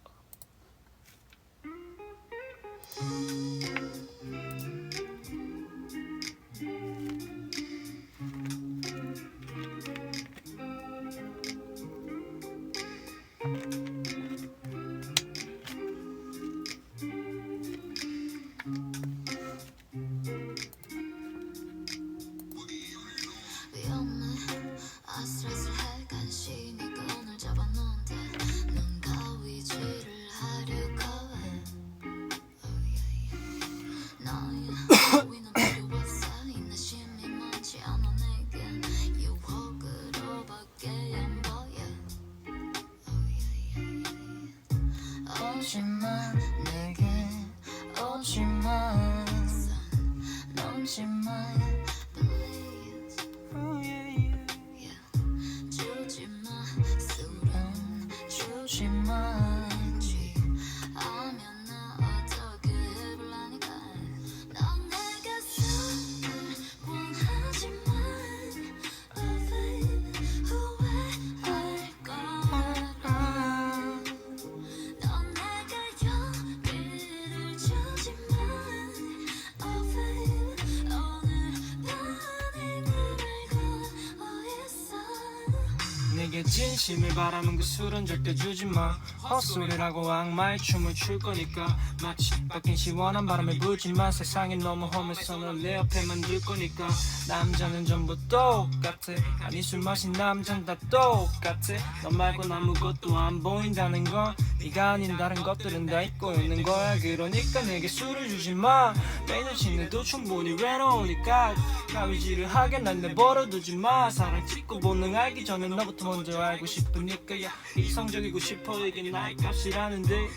네게 진심을 바라는 그 술은 절대 주지마. 헛소리라고 악마의 춤을 출 거니까. 마치 바뀐 시원한 바람에 불지만 세상이 너무 험해서 널 내 옆에만 둘 거니까. 남자는 전부 똑같아. 아니 술 마신 남잔 다 똑같아. 너 말곤 아무것도 안 보인다는 건 네가 아닌 다른 것들은 다 잊고 있는 거야. 그러니까 내게 술을 주지마. 내 눈치내도 충분히 외로우니까 가위질을 하게 날 내버려두지마. 사랑 찍고 본능 알기 전에 너부터 먼저 알고 싶으니까. 야 이성적이고 싶어 이게 나의 값이라는데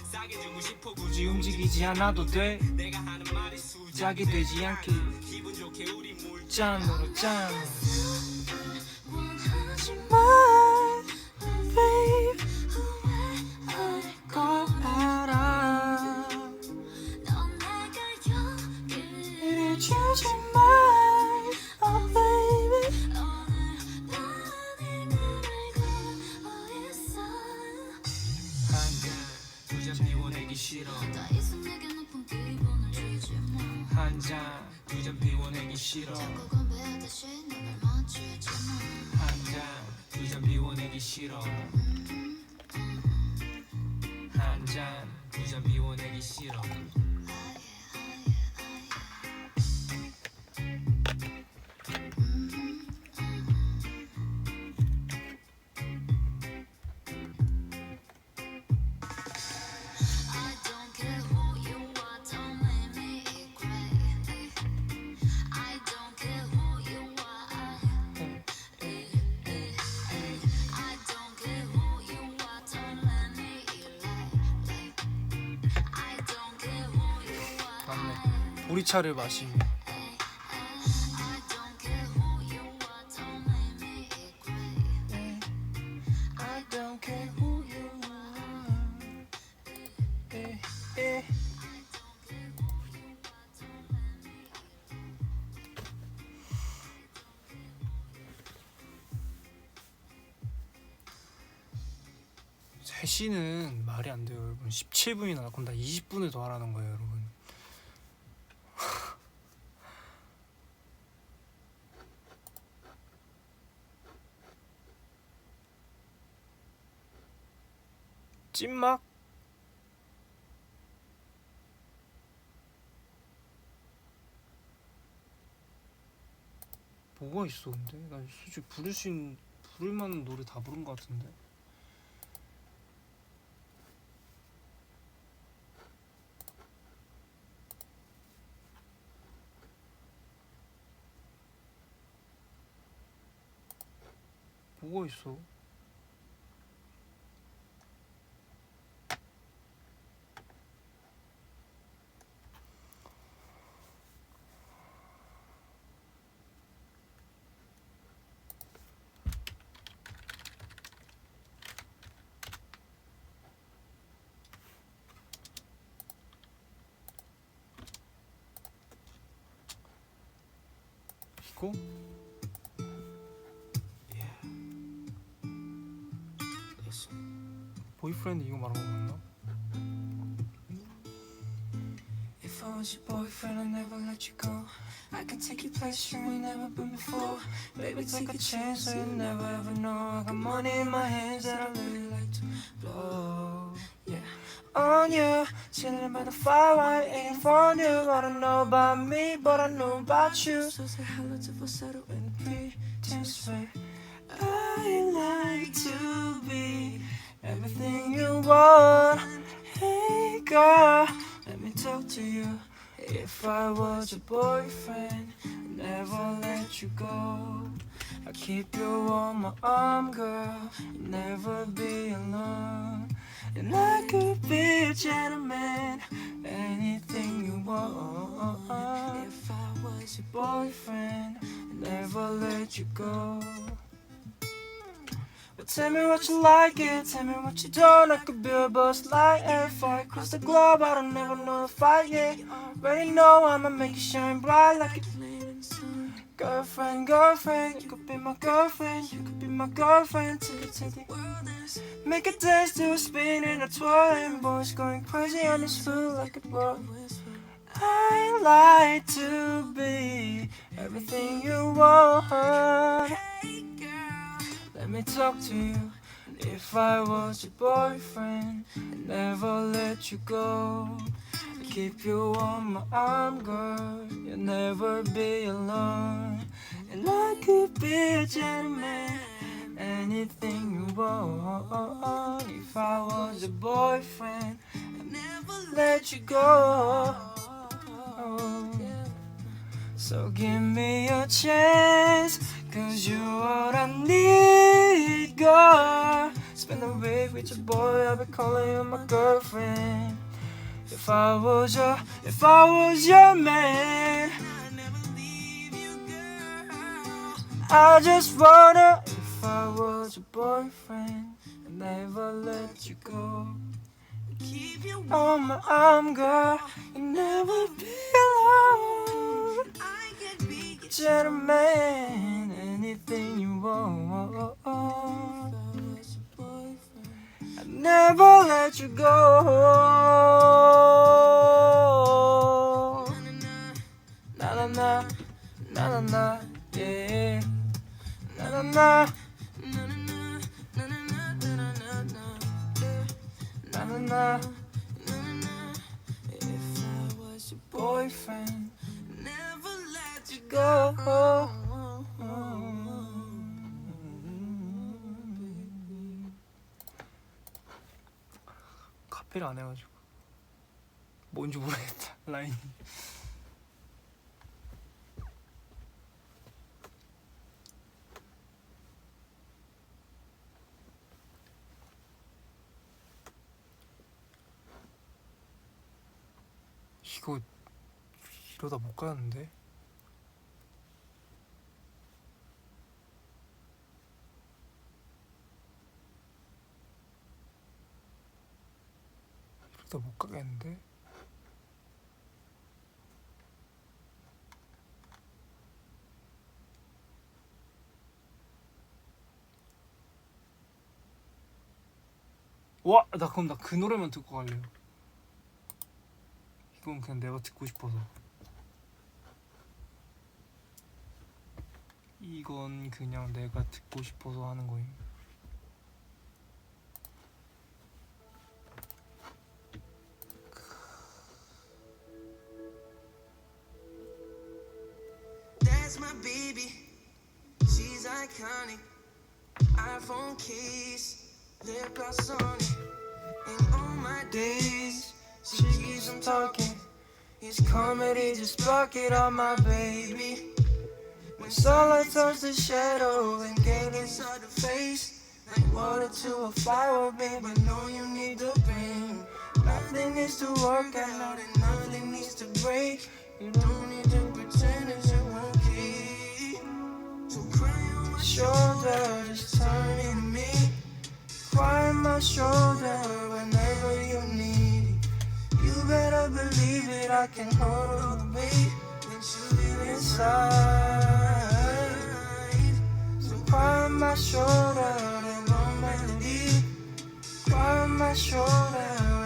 굳이 움직이지 않아도 돼. 짝이 되지 않게 짠으로 짠. 걸 알아. 이리 주지 마, oh baby. 두잔 비워내기 싫어. 한 잔, 두잔 비워내기 싫어. 한 잔, 두잔 비워내기 싫어. 한 잔, 두잔 비워내기 싫어. 맞네. 보리차를 마시며 I don't care who you are. 세시는 말이 안 돼요, 여러분. 17분이나 그럼 나 20분을 더 하라는 거예요, 여러분. 찐막? 뭐가 있어 근데? 난 솔직히 부를 만한 노래 다 부른 것 같은데. 뭐가 있어? 이거? 보이프렌드 이거 말한 거 맞나? If I was your boyfriend, I'd never let you go. I can take you places you ain't never been before. Baby, take a chance, so you never ever know. I got money in my hands that I really like to blow. Yeah, on you, chilling by the fire, waiting for you. I don't know about me, but I know about you. So say hello to falsetto and pretense way. I like to be everything you want. Hey girl, let me talk to you. If I was your boyfriend, I'd never let you go. I keep you on my arm, girl, you'll never be alone. And I could be a gentleman, anything you want. If I was your boyfriend, I'd never let you go. But tell me what you like it, tell me what you don't. I could be a boss like if I cross the globe, I don't never know if I get. Already know I'ma make you shine bright like it's laying sun. Girlfriend, girlfriend, you could be my girlfriend, you could be my girlfriend till you take the world is. Make a dance to a spin and a twirl, and boys going crazy on this fool like a whirlwind. I like to be everything you want. Hey girl, let me talk to you. If I was your boyfriend, I'd never let you go. I'd keep you on my arm, girl. You'll never be alone. And I could be a gentleman, anything you want. If I was your boyfriend, I'd never let you go. So give me a chance, 'cause you're what I need, girl. Spend the week with your boy, I'll be calling you my girlfriend. If I was your man, I'd never leave you, girl. I just wanna, if I was your boyfriend, I'd never let you go. Keep you on my arm, girl. You'll never be alone. I can be a gentleman, anything you want. I'd never let you go. Na na na, na na na, yeah. Na na na. Na na na. If I was your boyfriend, never let you go. 카피를 안 해가지고 뭔지 모르겠다 라인이. 이거 이러다 못 가는데. 이러다 못 가겠는데. 와, 나 그럼 나 그 노래만 듣고 갈래요. 이건 그냥 내가 듣고 싶어서. 이건 그냥 내가 듣고 싶어서 하는 거임. That's my baby. She's iconic. iPhone case, lip gloss on it. And all my days, she keeps on talking. It's comedy, just block it on my baby. When sunlight turns to shadow and get inside the face, like water to a flower, baby, know you need the pain. Nothing needs to work out and nothing needs to break. You don't need to pretend it's okay. So cry on my shoulder, just turn into me. Cry on my shoulder whenever you need it. You better believe it, I can hold all the weight that you feel inside. So cry on my shoulder, and one melody. Cry on my shoulder.